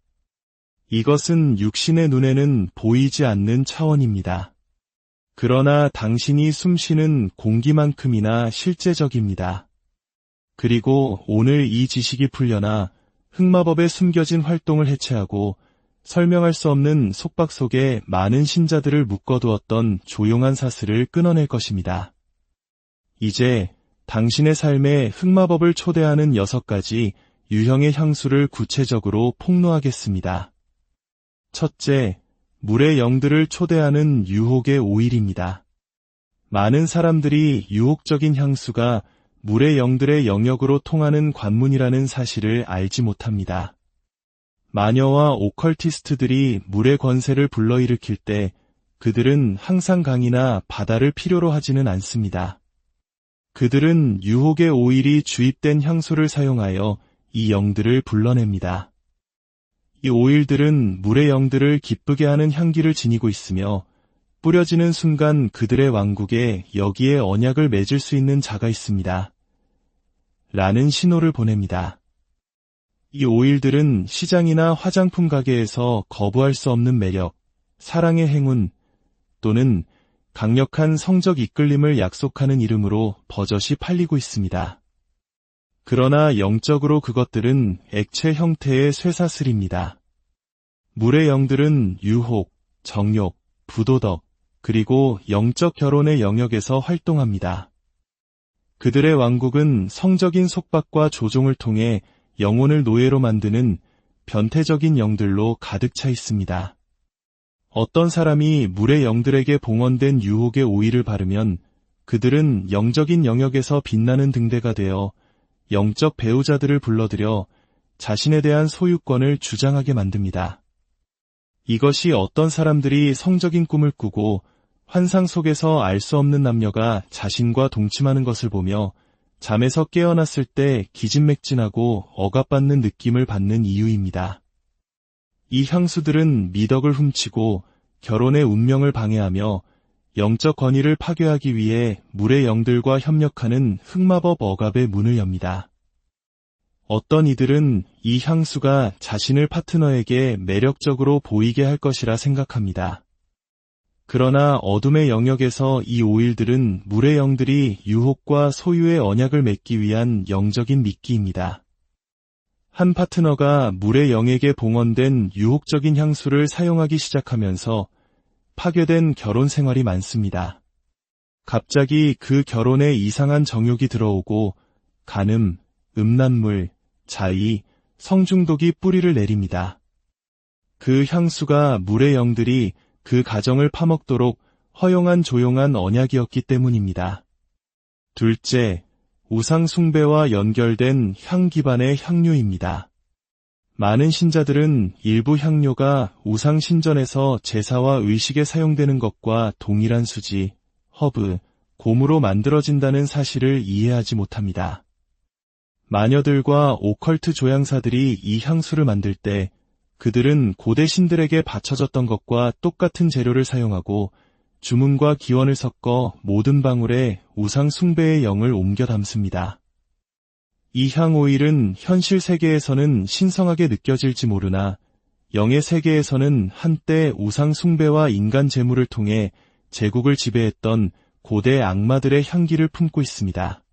이것은 육신의 눈에는 보이지 않는 차원입니다. 그러나 당신이 숨쉬는 공기만큼이나 실제적입니다. 그리고 오늘 이 지식이 풀려나 흑마법의 숨겨진 활동을 해체하고 설명할 수 없는 속박 속에 많은 신자들을 묶어두었던 조용한 사슬을 끊어낼 것입니다. 이제 당신의 삶에 흑마법을 초대하는 6가지 유형의 향수를 구체적으로 폭로하겠습니다. 첫째, 물의 영들을 초대하는 유혹의 오일입니다. 많은 사람들이 유혹적인 향수가 물의 영들의 영역으로 통하는 관문이라는 사실을 알지 못합니다. 마녀와 오컬티스트들이 물의 권세를 불러일으킬 때 그들은 항상 강이나 바다를 필요로 하지는 않습니다. 그들은 유혹의 오일이 주입된 향수를 사용하여 이 영들을 불러냅니다. 이 오일들은 물의 영들을 기쁘게 하는 향기를 지니고 있으며 뿌려지는 순간 그들의 왕국에 여기에 언약을 맺을 수 있는 자가 있습니다. 라는 신호를 보냅니다. 이 오일들은 시장이나 화장품 가게에서 거부할 수 없는 매력, 사랑의 행운 또는 강력한 성적 이끌림을 약속하는 이름으로 버젓이 팔리고 있습니다. 그러나 영적으로 그것들은 액체 형태의 쇠사슬입니다. 물의 영들은 유혹, 정욕, 부도덕, 그리고 영적 결혼의 영역에서 활동합니다. 그들의 왕국은 성적인 속박과 조종을 통해 영혼을 노예로 만드는 변태적인 영들로 가득 차 있습니다. 어떤 사람이 물의 영들에게 봉헌된 유혹의 오일을 바르면 그들은 영적인 영역에서 빛나는 등대가 되어 영적 배우자들을 불러들여 자신에 대한 소유권을 주장하게 만듭니다. 이것이 어떤 사람들이 성적인 꿈을 꾸고 환상 속에서 알 수 없는 남녀가 자신과 동침하는 것을 보며 잠에서 깨어났을 때 기진맥진하고 억압받는 느낌을 받는 이유입니다. 이 향수들은 미덕을 훔치고 결혼의 운명을 방해하며 영적 권위를 파괴하기 위해 물의 영들과 협력하는 흑마법 억압의 문을 엽니다. 어떤 이들은 이 향수가 자신을 파트너에게 매력적으로 보이게 할 것이라 생각합니다. 그러나 어둠의 영역에서 이 오일들은 물의 영들이 유혹과 소유의 언약을 맺기 위한 영적인 미끼입니다. 한 파트너가 물의 영에게 봉헌된 유혹적인 향수를 사용하기 시작하면서 파괴된 결혼 생활이 많습니다. 갑자기 그 결혼에 이상한 정욕이 들어오고 간음, 음란물, 자의, 성중독이 뿌리를 내립니다. 그 향수가 물의 영들이 그 가정을 파먹도록 허용한 조용한 언약이었기 때문입니다. 둘째, 우상 숭배와 연결된 향 기반의 향료입니다. 많은 신자들은 일부 향료가 우상 신전에서 제사와 의식에 사용되는 것과 동일한 수지, 허브, 곰으로 만들어진다는 사실을 이해하지 못합니다. 마녀들과 오컬트 조향사들이 이 향수를 만들 때 그들은 고대 신들에게 바쳐졌던 것과 똑같은 재료를 사용하고 주문과 기원을 섞어 모든 방울에 우상 숭배의 영을 옮겨 담습니다. 이 향오일은 현실 세계에서는 신성하게 느껴질지 모르나 영의 세계에서는 한때 우상 숭배와 인간 재물을 통해 제국을 지배했던 고대 악마들의 향기를 품고 있습니다.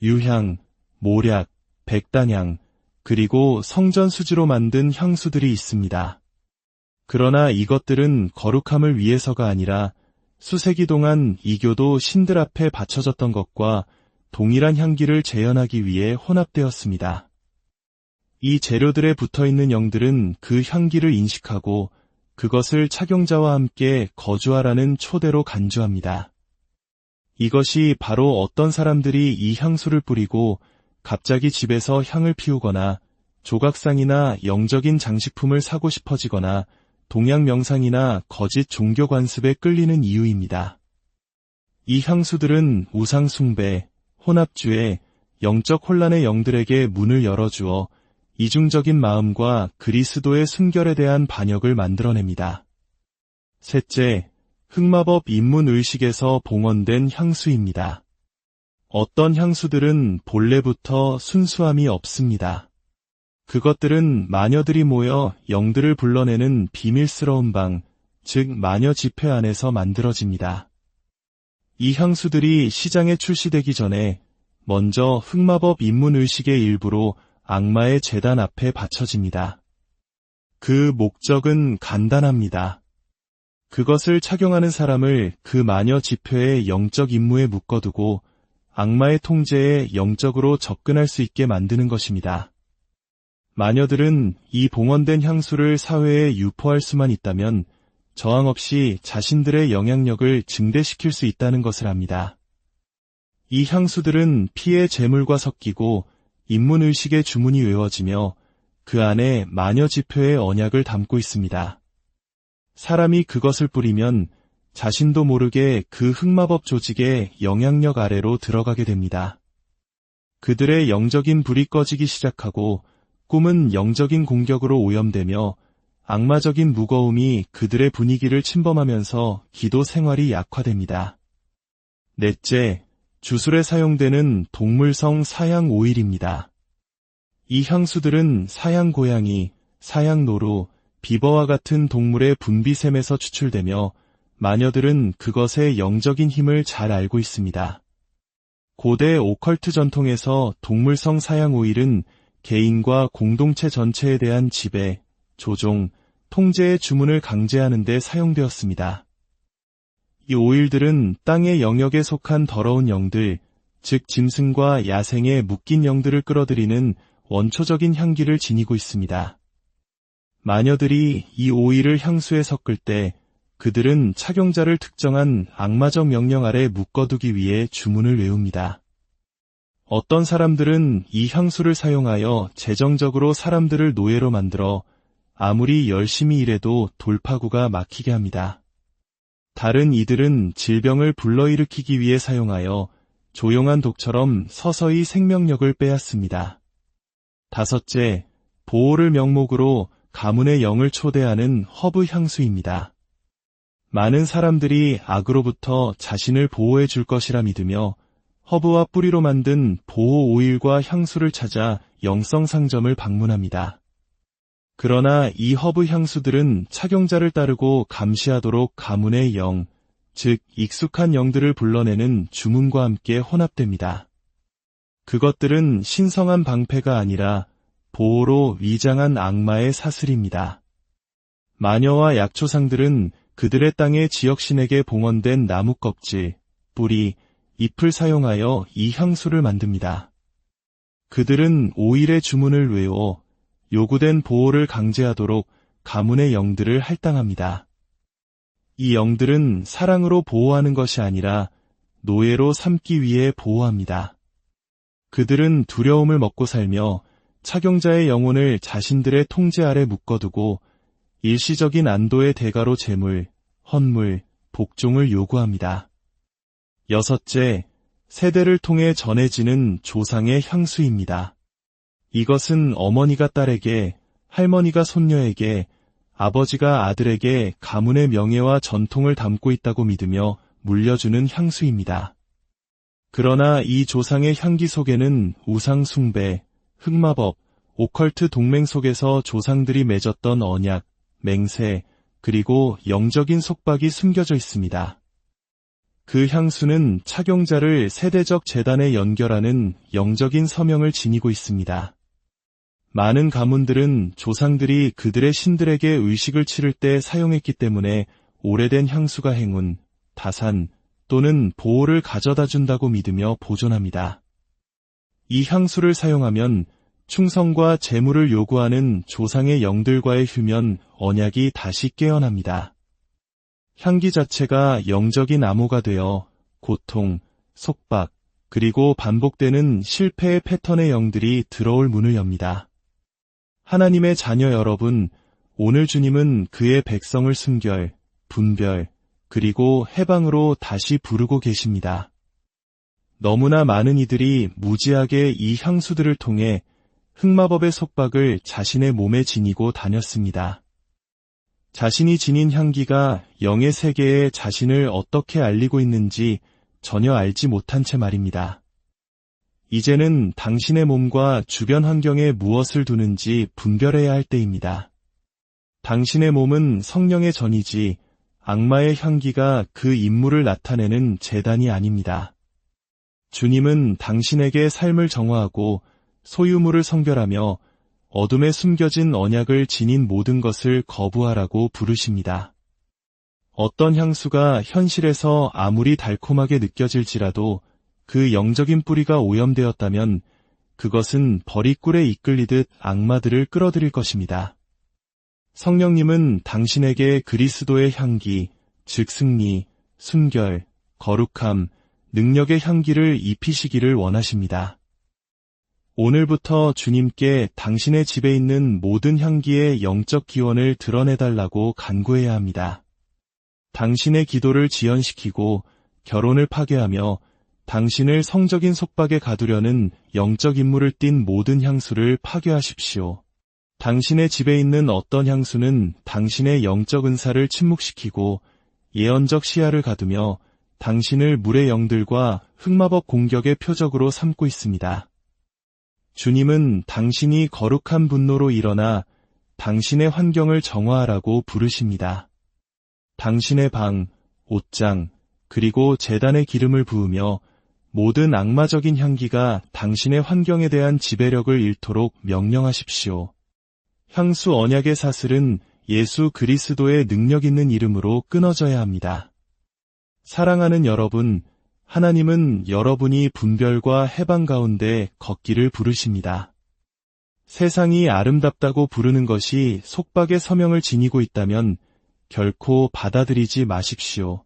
유향, 모략, 백단향, 그리고 성전 수지로 만든 향수들이 있습니다. 그러나 이것들은 거룩함을 위해서가 아니라 수세기 동안 이교도 신들 앞에 바쳐졌던 것과 동일한 향기를 재현하기 위해 혼합되었습니다. 이 재료들에 붙어있는 영들은 그 향기를 인식하고 그것을 착용자와 함께 거주하라는 초대로 간주합니다. 이것이 바로 어떤 사람들이 이 향수를 뿌리고 갑자기 집에서 향을 피우거나 조각상이나 영적인 장식품을 사고 싶어지거나 동양 명상이나 거짓 종교 관습에 끌리는 이유입니다. 이 향수들은 우상 숭배, 혼합주의, 영적 혼란의 영들에게 문을 열어주어 이중적인 마음과 그리스도의 순결에 대한 반역을 만들어냅니다. 셋째, 흑마법 입문의식에서 봉헌된 향수입니다. 어떤 향수들은 본래부터 순수함이 없습니다. 그것들은 마녀들이 모여 영들을 불러내는 비밀스러운 방, 즉 마녀 집회 안에서 만들어집니다. 이 향수들이 시장에 출시되기 전에 먼저 흑마법 입문의식의 일부로 악마의 제단 앞에 바쳐집니다. 그 목적은 간단합니다. 그것을 착용하는 사람을 그 마녀 집회의 영적 임무에 묶어두고 악마의 통제에 영적으로 접근할 수 있게 만드는 것입니다. 마녀들은 이 봉헌된 향수를 사회에 유포할 수만 있다면 저항 없이 자신들의 영향력을 증대시킬 수 있다는 것을 압니다. 이 향수들은 피의 제물과 섞이고 입문의식의 주문이 외워지며 그 안에 마녀 집회의 언약을 담고 있습니다. 사람이 그것을 뿌리면 자신도 모르게 그 흑마법 조직의 영향력 아래로 들어가게 됩니다. 그들의 영적인 불이 꺼지기 시작하고 꿈은 영적인 공격으로 오염되며 악마적인 무거움이 그들의 분위기를 침범하면서 기도 생활이 약화됩니다. 넷째, 주술에 사용되는 동물성 사양 오일입니다. 이 향수들은 사양 고양이, 사양 노루, 비버와 같은 동물의 분비샘에서 추출되며 마녀들은 그것의 영적인 힘을 잘 알고 있습니다. 고대 오컬트 전통에서 동물성 사양 오일은 개인과 공동체 전체에 대한 지배, 조종, 통제의 주문을 강제하는 데 사용되었습니다. 이 오일들은 땅의 영역에 속한 더러운 영들, 즉 짐승과 야생에 묶인 영들을 끌어들이는 원초적인 향기를 지니고 있습니다. 마녀들이 이 오일을 향수에 섞을 때 그들은 착용자를 특정한 악마적 명령 아래 묶어두기 위해 주문을 외웁니다. 어떤 사람들은 이 향수를 사용하여 재정적으로 사람들을 노예로 만들어 아무리 열심히 일해도 돌파구가 막히게 합니다. 다른 이들은 질병을 불러일으키기 위해 사용하여 조용한 독처럼 서서히 생명력을 빼앗습니다. 다섯째, 보호를 명목으로 가문의 영을 초대하는 허브 향수입니다. 많은 사람들이 악으로부터 자신을 보호해 줄 것이라 믿으며 허브와 뿌리로 만든 보호 오일과 향수를 찾아 영성 상점을 방문합니다. 그러나 이 허브 향수들은 착용자를 따르고 감시하도록 가문의 영, 즉 익숙한 영들을 불러내는 주문과 함께 혼합됩니다. 그것들은 신성한 방패가 아니라 보호로 위장한 악마의 사슬입니다. 마녀와 약초상들은 그들의 땅의 지역신에게 봉헌된 나무 껍질, 뿌리, 잎을 사용하여 이 향수를 만듭니다. 그들은 오일의 주문을 외워 요구된 보호를 강제하도록 가문의 영들을 할당합니다. 이 영들은 사랑으로 보호하는 것이 아니라 노예로 삼기 위해 보호합니다. 그들은 두려움을 먹고 살며 착용자의 영혼을 자신들의 통제 아래 묶어두고 일시적인 안도의 대가로 재물, 헌물, 복종을 요구합니다. 여섯째, 세대를 통해 전해지는 조상의 향수입니다. 이것은 어머니가 딸에게, 할머니가 손녀에게, 아버지가 아들에게 가문의 명예와 전통을 담고 있다고 믿으며 물려주는 향수입니다. 그러나 이 조상의 향기 속에는 우상 숭배, 흑마법, 오컬트 동맹 속에서 조상들이 맺었던 언약, 맹세, 그리고 영적인 속박이 숨겨져 있습니다. 그 향수는 착용자를 세대적 재단에 연결하는 영적인 서명을 지니고 있습니다. 많은 가문들은 조상들이 그들의 신들에게 의식을 치를 때 사용했기 때문에 오래된 향수가 행운, 다산 또는 보호를 가져다 준다고 믿으며 보존합니다. 이 향수를 사용하면 충성과 재물을 요구하는 조상의 영들과의 휴면, 언약이 다시 깨어납니다. 향기 자체가 영적인 암호가 되어 고통, 속박, 그리고 반복되는 실패의 패턴의 영들이 들어올 문을 엽니다. 하나님의 자녀 여러분, 오늘 주님은 그의 백성을 순결, 분별, 그리고 해방으로 다시 부르고 계십니다. 너무나 많은 이들이 무지하게 이 향수들을 통해 흑마법의 속박을 자신의 몸에 지니고 다녔습니다. 자신이 지닌 향기가 영의 세계에 자신을 어떻게 알리고 있는지 전혀 알지 못한 채 말입니다. 이제는 당신의 몸과 주변 환경에 무엇을 두는지 분별해야 할 때입니다. 당신의 몸은 성령의 전이지 악마의 향기가 그 임무를 나타내는 제단이 아닙니다. 주님은 당신에게 삶을 정화하고 소유물을 성별하며 어둠에 숨겨진 언약을 지닌 모든 것을 거부하라고 부르십니다. 어떤 향수가 현실에서 아무리 달콤하게 느껴질지라도 그 영적인 뿌리가 오염되었다면 그것은 버리꿀에 이끌리듯 악마들을 끌어들일 것입니다. 성령님은 당신에게 그리스도의 향기, 즉 승리, 순결, 거룩함, 능력의 향기를 입히시기를 원하십니다. 오늘부터 주님께 당신의 집에 있는 모든 향기의 영적 기원을 드러내달라고 간구해야 합니다. 당신의 기도를 지연시키고 결혼을 파괴하며 당신을 성적인 속박에 가두려는 영적 임무를 띤 모든 향수를 파괴하십시오. 당신의 집에 있는 어떤 향수는 당신의 영적 은사를 침묵시키고 예언적 시야를 가두며 당신을 물의 영들과 흑마법 공격의 표적으로 삼고 있습니다. 주님은 당신이 거룩한 분노로 일어나 당신의 환경을 정화하라고 부르십니다. 당신의 방, 옷장, 그리고 제단의 기름을 부으며 모든 악마적인 향기가 당신의 환경에 대한 지배력을 잃도록 명령하십시오. 향수 언약의 사슬은 예수 그리스도의 능력 있는 이름으로 끊어져야 합니다. 사랑하는 여러분, 하나님은 여러분이 분별과 해방 가운데 걷기를 부르십니다. 세상이 아름답다고 부르는 것이 속박의 서명을 지니고 있다면 결코 받아들이지 마십시오.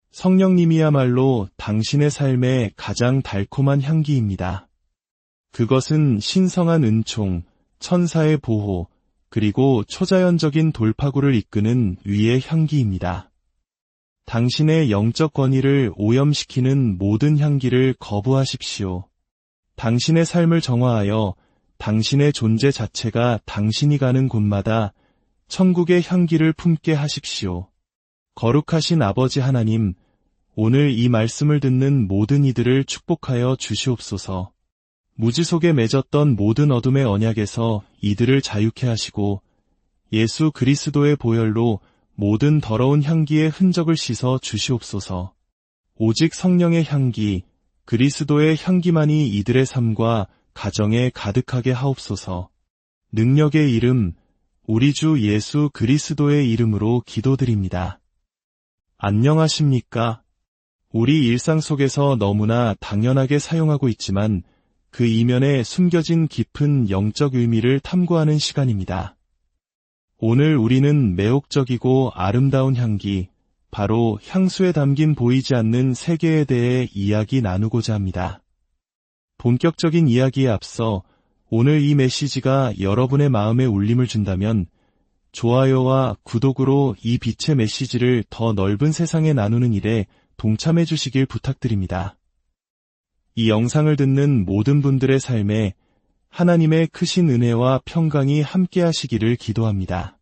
성령님이야말로 당신의 삶의 가장 달콤한 향기입니다. 그것은 신성한 은총, 천사의 보호, 그리고 초자연적인 돌파구를 이끄는 위의 향기입니다. 당신의 영적 권위를 오염시키는 모든 향기를 거부하십시오. 당신의 삶을 정화하여 당신의 존재 자체가 당신이 가는 곳마다 천국의 향기를 품게 하십시오. 거룩하신 아버지 하나님, 오늘 이 말씀을 듣는 모든 이들을 축복하여 주시옵소서. 무지 속에 맺었던 모든 어둠의 언약에서 이들을 자유케 하시고 예수 그리스도의 보혈로 모든 더러운 향기의 흔적을 씻어 주시옵소서. 오직 성령의 향기, 그리스도의 향기만이 이들의 삶과 가정에 가득하게 하옵소서. 능력의 이름, 우리 주 예수 그리스도의 이름으로 기도드립니다. 안녕하십니까? 우리 일상 속에서 너무나 당연하게 사용하고 있지만 그 이면에 숨겨진 깊은 영적 의미를 탐구하는 시간입니다. 오늘 우리는 매혹적이고 아름다운 향기, 바로 향수에 담긴 보이지 않는 세계에 대해 이야기 나누고자 합니다. 본격적인 이야기에 앞서 오늘 이 메시지가 여러분의 마음에 울림을 준다면 좋아요와 구독으로 이 빛의 메시지를 더 넓은 세상에 나누는 일에 동참해 주시길 부탁드립니다. 이 영상을 듣는 모든 분들의 삶에 하나님의 크신 은혜와 평강이 함께 하시기를 기도합니다.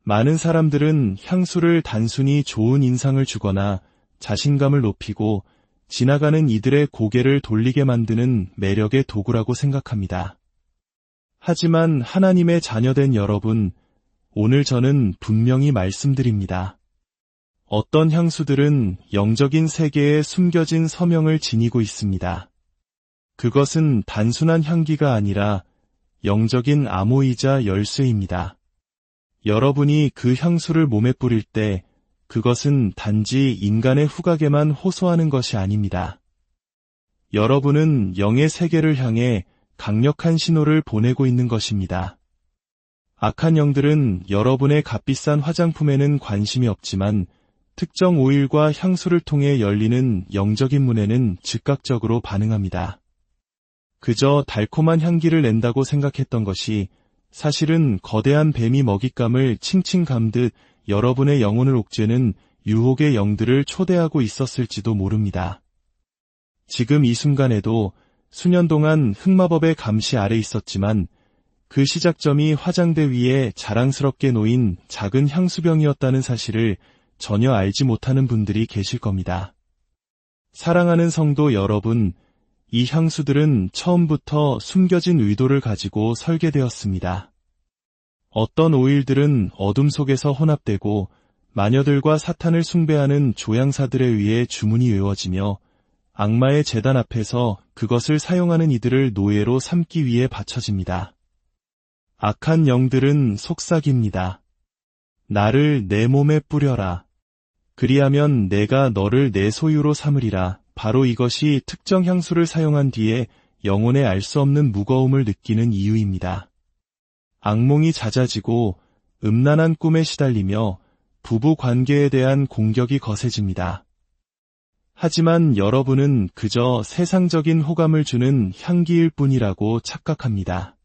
많은 사람들은 향수를 단순히 좋은 인상을 주거나 자신감을 높이고 지나가는 이들의 고개를 돌리게 만드는 매력의 도구라고 생각합니다. 하지만 하나님의 자녀된 여러분, 오늘 저는 분명히 말씀드립니다. 어떤 향수들은 영적인 세계에 숨겨진 서명을 지니고 있습니다. 그것은 단순한 향기가 아니라 영적인 암호이자 열쇠입니다. 여러분이 그 향수를 몸에 뿌릴 때 그것은 단지 인간의 후각에만 호소하는 것이 아닙니다. 여러분은 영의 세계를 향해 강력한 신호를 보내고 있는 것입니다. 악한 영들은 여러분의 값비싼 화장품에는 관심이 없지만 특정 오일과 향수를 통해 열리는 영적인 문에는 즉각적으로 반응합니다. 그저 달콤한 향기를 낸다고 생각했던 것이 사실은 거대한 뱀이 먹잇감을 칭칭 감듯 여러분의 영혼을 옥죄는 유혹의 영들을 초대하고 있었을지도 모릅니다. 지금 이 순간에도 수년 동안 흑마법의 감시 아래 있었지만 그 시작점이 화장대 위에 자랑스럽게 놓인 작은 향수병이었다는 사실을 전혀 알지 못하는 분들이 계실 겁니다. 사랑하는 성도 여러분, 이 향수들은 처음부터 숨겨진 의도를 가지고 설계되었습니다. 어떤 오일들은 어둠 속에서 혼합되고 마녀들과 사탄을 숭배하는 조향사들에 의해 주문이 외워지며 악마의 제단 앞에서 그것을 사용하는 이들을 노예로 삼기 위해 바쳐집니다. 악한 영들은 속삭입니다. 나를 내 몸에 뿌려라. 그리하면 내가 너를 내 소유로 삼으리라. 바로 이것이 특정 향수를 사용한 뒤에 영혼의 알 수 없는 무거움을 느끼는 이유입니다. 악몽이 잦아지고 음란한 꿈에 시달리며 부부 관계에 대한 공격이 거세집니다. 하지만 여러분은 그저 세상적인 호감을 주는 향기일 뿐이라고 착각합니다.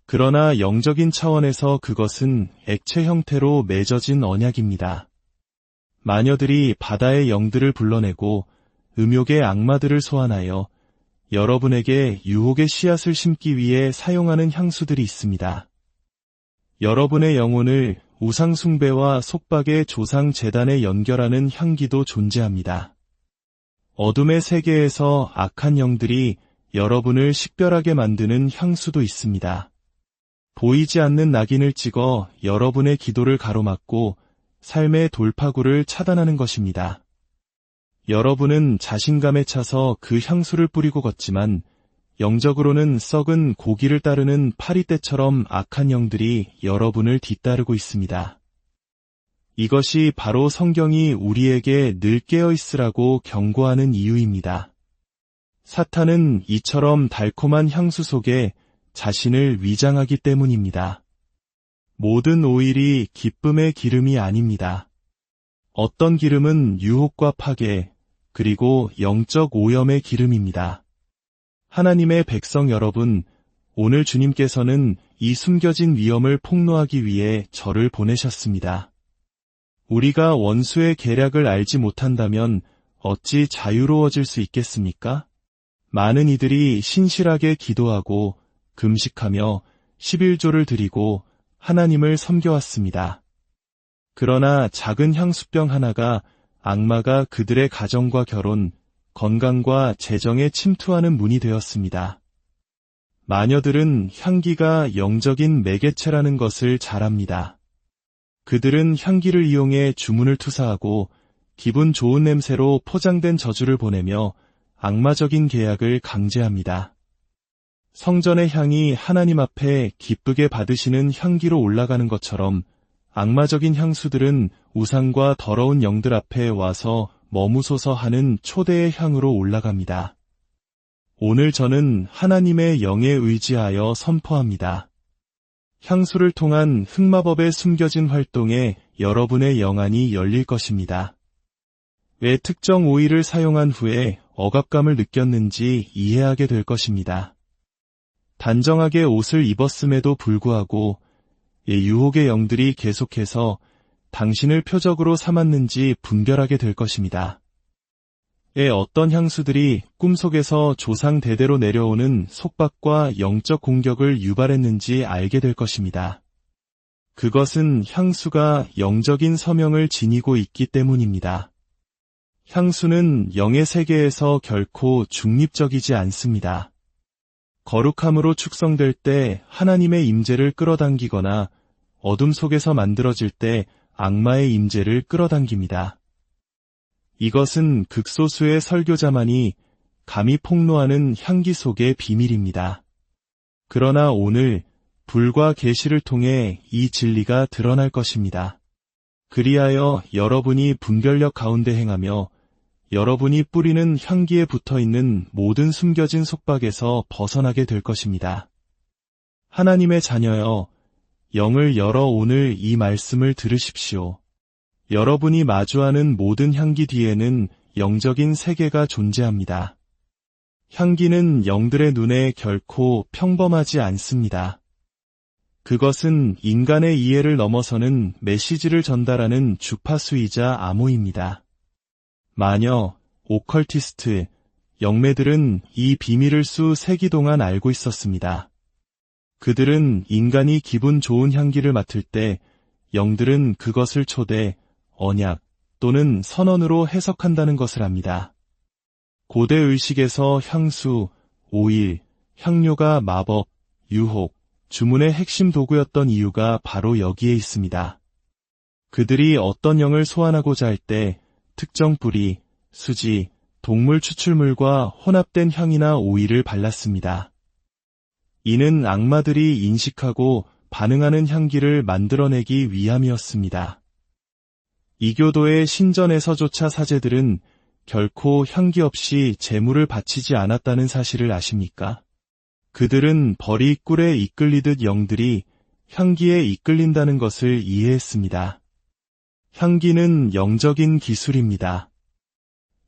그러나 영적인 차원에서 그것은 액체 형태로 맺어진 언약입니다. 마녀들이 바다의 영들을 불러내고 음욕의 악마들을 소환하여 여러분에게 유혹의 씨앗을 심기 위해 사용하는 향수들이 있습니다. 여러분의 영혼을 우상숭배와 속박의 조상 제단에 연결하는 향기도 존재합니다. 어둠의 세계에서 악한 영들이 여러분을 식별하게 만드는 향수도 있습니다. 보이지 않는 낙인을 찍어 여러분의 기도를 가로막고 삶의 돌파구를 차단하는 것입니다. 여러분은 자신감에 차서 그 향수를 뿌리고 걷지만 영적으로는 썩은 고기를 따르는 파리떼처럼 악한 영들이 여러분을 뒤따르고 있습니다. 이것이 바로 성경이 우리에게 늘 깨어 있으라고 경고하는 이유입니다. 사탄은 이처럼 달콤한 향수 속에 자신을 위장하기 때문입니다. 모든 오일이 기쁨의 기름이 아닙니다. 어떤 기름은 유혹과 파괴, 그리고 영적 오염의 기름입니다. 하나님의 백성 여러분, 오늘 주님께서는 이 숨겨진 위험을 폭로하기 위해 저를 보내셨습니다. 우리가 원수의 계략을 알지 못한다면 어찌 자유로워질 수 있겠습니까? 많은 이들이 신실하게 기도하고 금식하며 11조를 드리고 하나님을 섬겨왔습니다. 그러나 작은 향수병 하나가 악마가 그들의 가정과 결혼, 건강과 재정에 침투하는 문이 되었습니다. 마녀들은 향기가 영적인 매개체라는 것을 잘 압니다. 그들은 향기를 이용해 주문을 투사하고 기분 좋은 냄새로 포장된 저주를 보내며 악마적인 계약을 강제합니다. 성전의 향이 하나님 앞에 기쁘게 받으시는 향기로 올라가는 것처럼 악마적인 향수들은 우상과 더러운 영들 앞에 와서 머무소서 하는 초대의 향으로 올라갑니다. 오늘 저는 하나님의 영에 의지하여 선포합니다. 향수를 통한 흑마법의 숨겨진 활동에 여러분의 영안이 열릴 것입니다. 왜 특정 오일을 사용한 후에 억압감을 느꼈는지 이해하게 될 것입니다. 단정하게 옷을 입었음에도 불구하고 유혹의 영들이 계속해서 당신을 표적으로 삼았는지 분별하게 될 것입니다. 어떤 향수들이 꿈속에서 조상 대대로 내려오는 속박과 영적 공격을 유발했는지 알게 될 것입니다. 그것은 향수가 영적인 서명을 지니고 있기 때문입니다. 향수는 영의 세계에서 결코 중립적이지 않습니다. 거룩함으로 축성될 때 하나님의 임재를 끌어당기거나 어둠 속에서 만들어질 때 악마의 임재를 끌어당깁니다. 이것은 극소수의 설교자만이 감히 폭로하는 향기 속의 비밀입니다. 그러나 오늘 불과 계시를 통해 이 진리가 드러날 것입니다. 그리하여 여러분이 분별력 가운데 행하며 여러분이 뿌리는 향기에 붙어있는 모든 숨겨진 속박에서 벗어나게 될 것입니다. 하나님의 자녀여, 영을 열어 오늘 이 말씀을 들으십시오. 여러분이 마주하는 모든 향기 뒤에는 영적인 세계가 존재합니다. 향기는 영들의 눈에 결코 평범하지 않습니다. 그것은 인간의 이해를 넘어서는 메시지를 전달하는 주파수이자 암호입니다. 마녀, 오컬티스트, 영매들은 이 비밀을 수세기 동안 알고 있었습니다. 그들은 인간이 기분 좋은 향기를 맡을 때 영들은 그것을 초대, 언약 또는 선언으로 해석한다는 것을 압니다. 고대 의식에서 향수, 오일, 향료가 마법, 유혹, 주문의 핵심 도구였던 이유가 바로 여기에 있습니다. 그들이 어떤 영을 소환하고자 할 때 특정 뿌리, 수지, 동물 추출물과 혼합된 향이나 오일을 발랐습니다. 이는 악마들이 인식하고 반응하는 향기를 만들어내기 위함이었습니다. 이교도의 신전에서조차 사제들은 결코 향기 없이 제물을 바치지 않았다는 사실을 아십니까? 그들은 벌이 꿀에 이끌리듯 영들이 향기에 이끌린다는 것을 이해했습니다. 향기는 영적인 기술입니다.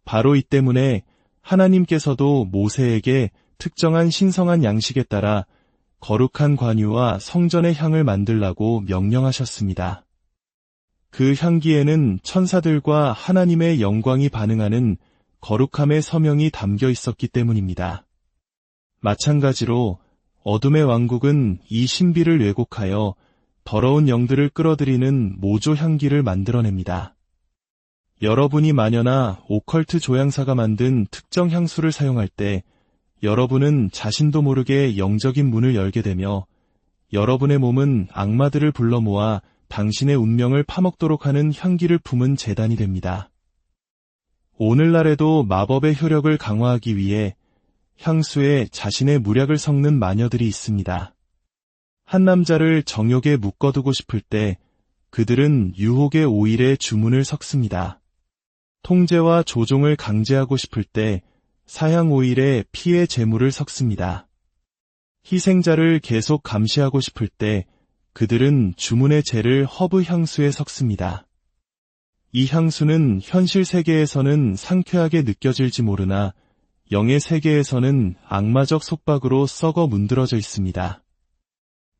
바로 이 때문에 하나님께서도 모세에게 특정한 신성한 양식에 따라 거룩한 관유와 성전의 향을 만들라고 명령하셨습니다. 그 향기에는 천사들과 하나님의 영광이 반응하는 거룩함의 서명이 담겨 있었기 때문입니다. 마찬가지로 어둠의 왕국은 이 신비를 왜곡하여 더러운 영들을 끌어들이는 모조 향기를 만들어냅니다. 여러분이 마녀나 오컬트 조향사가 만든 특정 향수를 사용할 때 여러분은 자신도 모르게 영적인 문을 열게 되며 여러분의 몸은 악마들을 불러 모아 당신의 운명을 파먹도록 하는 향기를 품은 재단이 됩니다. 오늘날에도 마법의 효력을 강화하기 위해 향수에 자신의 무략을 섞는 마녀들이 있습니다. 한 남자를 정욕에 묶어두고 싶을 때 그들은 유혹의 오일에 주문을 섞습니다. 통제와 조종을 강제하고 싶을 때 사향 오일에 피의 제물을 섞습니다. 희생자를 계속 감시하고 싶을 때 그들은 주문의 재를 허브 향수에 섞습니다. 이 향수는 현실 세계에서는 상쾌하게 느껴질지 모르나 영의 세계에서는 악마적 속박으로 썩어 문드러져 있습니다.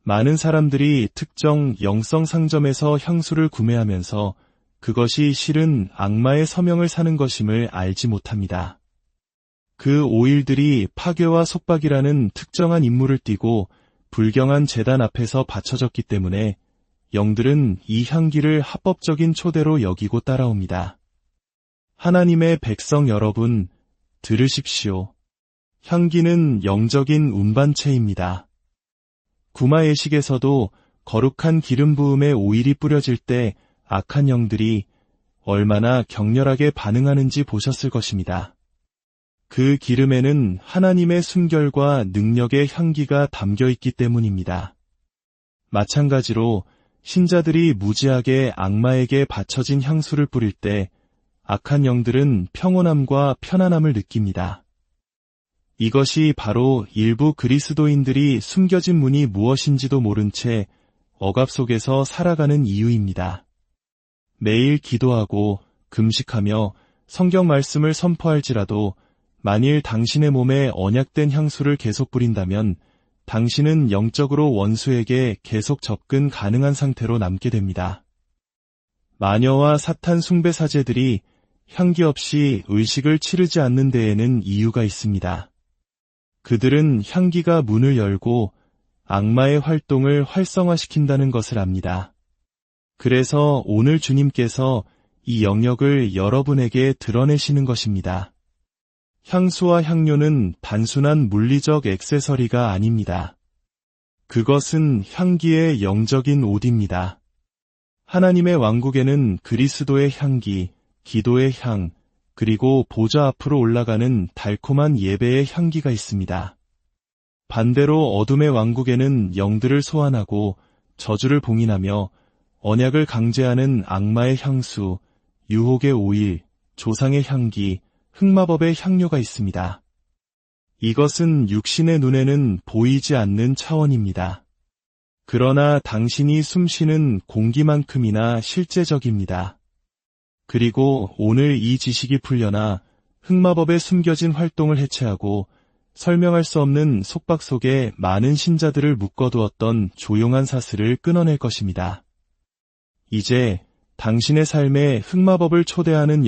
많은 사람들이 특정 영성 상점에서 향수를 구매하면서 그것이 실은 악마의 서명을 사는 것임을 알지 못합니다. 그 오일들이 파괴와 속박이라는 특정한 임무를 띠고 불경한 제단 앞에서 바쳐졌기 때문에 영들은 이 향기를 합법적인 초대로 여기고 따라옵니다. 하나님의 백성 여러분, 들으십시오. 향기는 영적인 운반체입니다. 구마예식에서도 거룩한 기름 부음에 오일이 뿌려질 때 악한 영들이 얼마나 격렬하게 반응하는지 보셨을 것입니다. 그 기름에는 하나님의 순결과 능력의 향기가 담겨 있기 때문입니다. 마찬가지로 신자들이 무지하게 악마에게 바쳐진 향수를 뿌릴 때 악한 영들은 평온함과 편안함을 느낍니다. 이것이 바로 일부 그리스도인들이 숨겨진 문이 무엇인지도 모른 채 억압 속에서 살아가는 이유입니다. 매일 기도하고 금식하며 성경 말씀을 선포할지라도 만일 당신의 몸에 언약된 향수를 계속 뿌린다면 당신은 영적으로 원수에게 계속 접근 가능한 상태로 남게 됩니다. 마녀와 사탄 숭배 사제들이 향기 없이 의식을 치르지 않는 데에는 이유가 있습니다. 그들은 향기가 문을 열고 악마의 활동을 활성화시킨다는 것을 압니다. 그래서 오늘 주님께서 이 영역을 여러분에게 드러내시는 것입니다. 향수와 향료는 단순한 물리적 액세서리가 아닙니다. 그것은 향기의 영적인 옷입니다. 하나님의 왕국에는 그리스도의 향기, 기도의 향, 그리고 보좌 앞으로 올라가는 달콤한 예배의 향기가 있습니다. 반대로 어둠의 왕국에는 영들을 소환하고 저주를 봉인하며 언약을 강제하는 악마의 향수, 유혹의 오일, 조상의 향기, 흑마법의 향료가 있습니다. 이것은 육신의 눈에는 보이지 않는 차원입니다. 그러나 당신이 숨쉬는 공기만큼이나 실제적입니다. 그리고 오늘 이 지식이 풀려나 흑마법에 숨겨진 활동을 해체하고 설명할 수 없는 속박 속에 많은 신자들을 묶어두었던 조용한 사슬을 끊어낼 것입니다. 이제 당신의 삶에 흑마법을 초대하는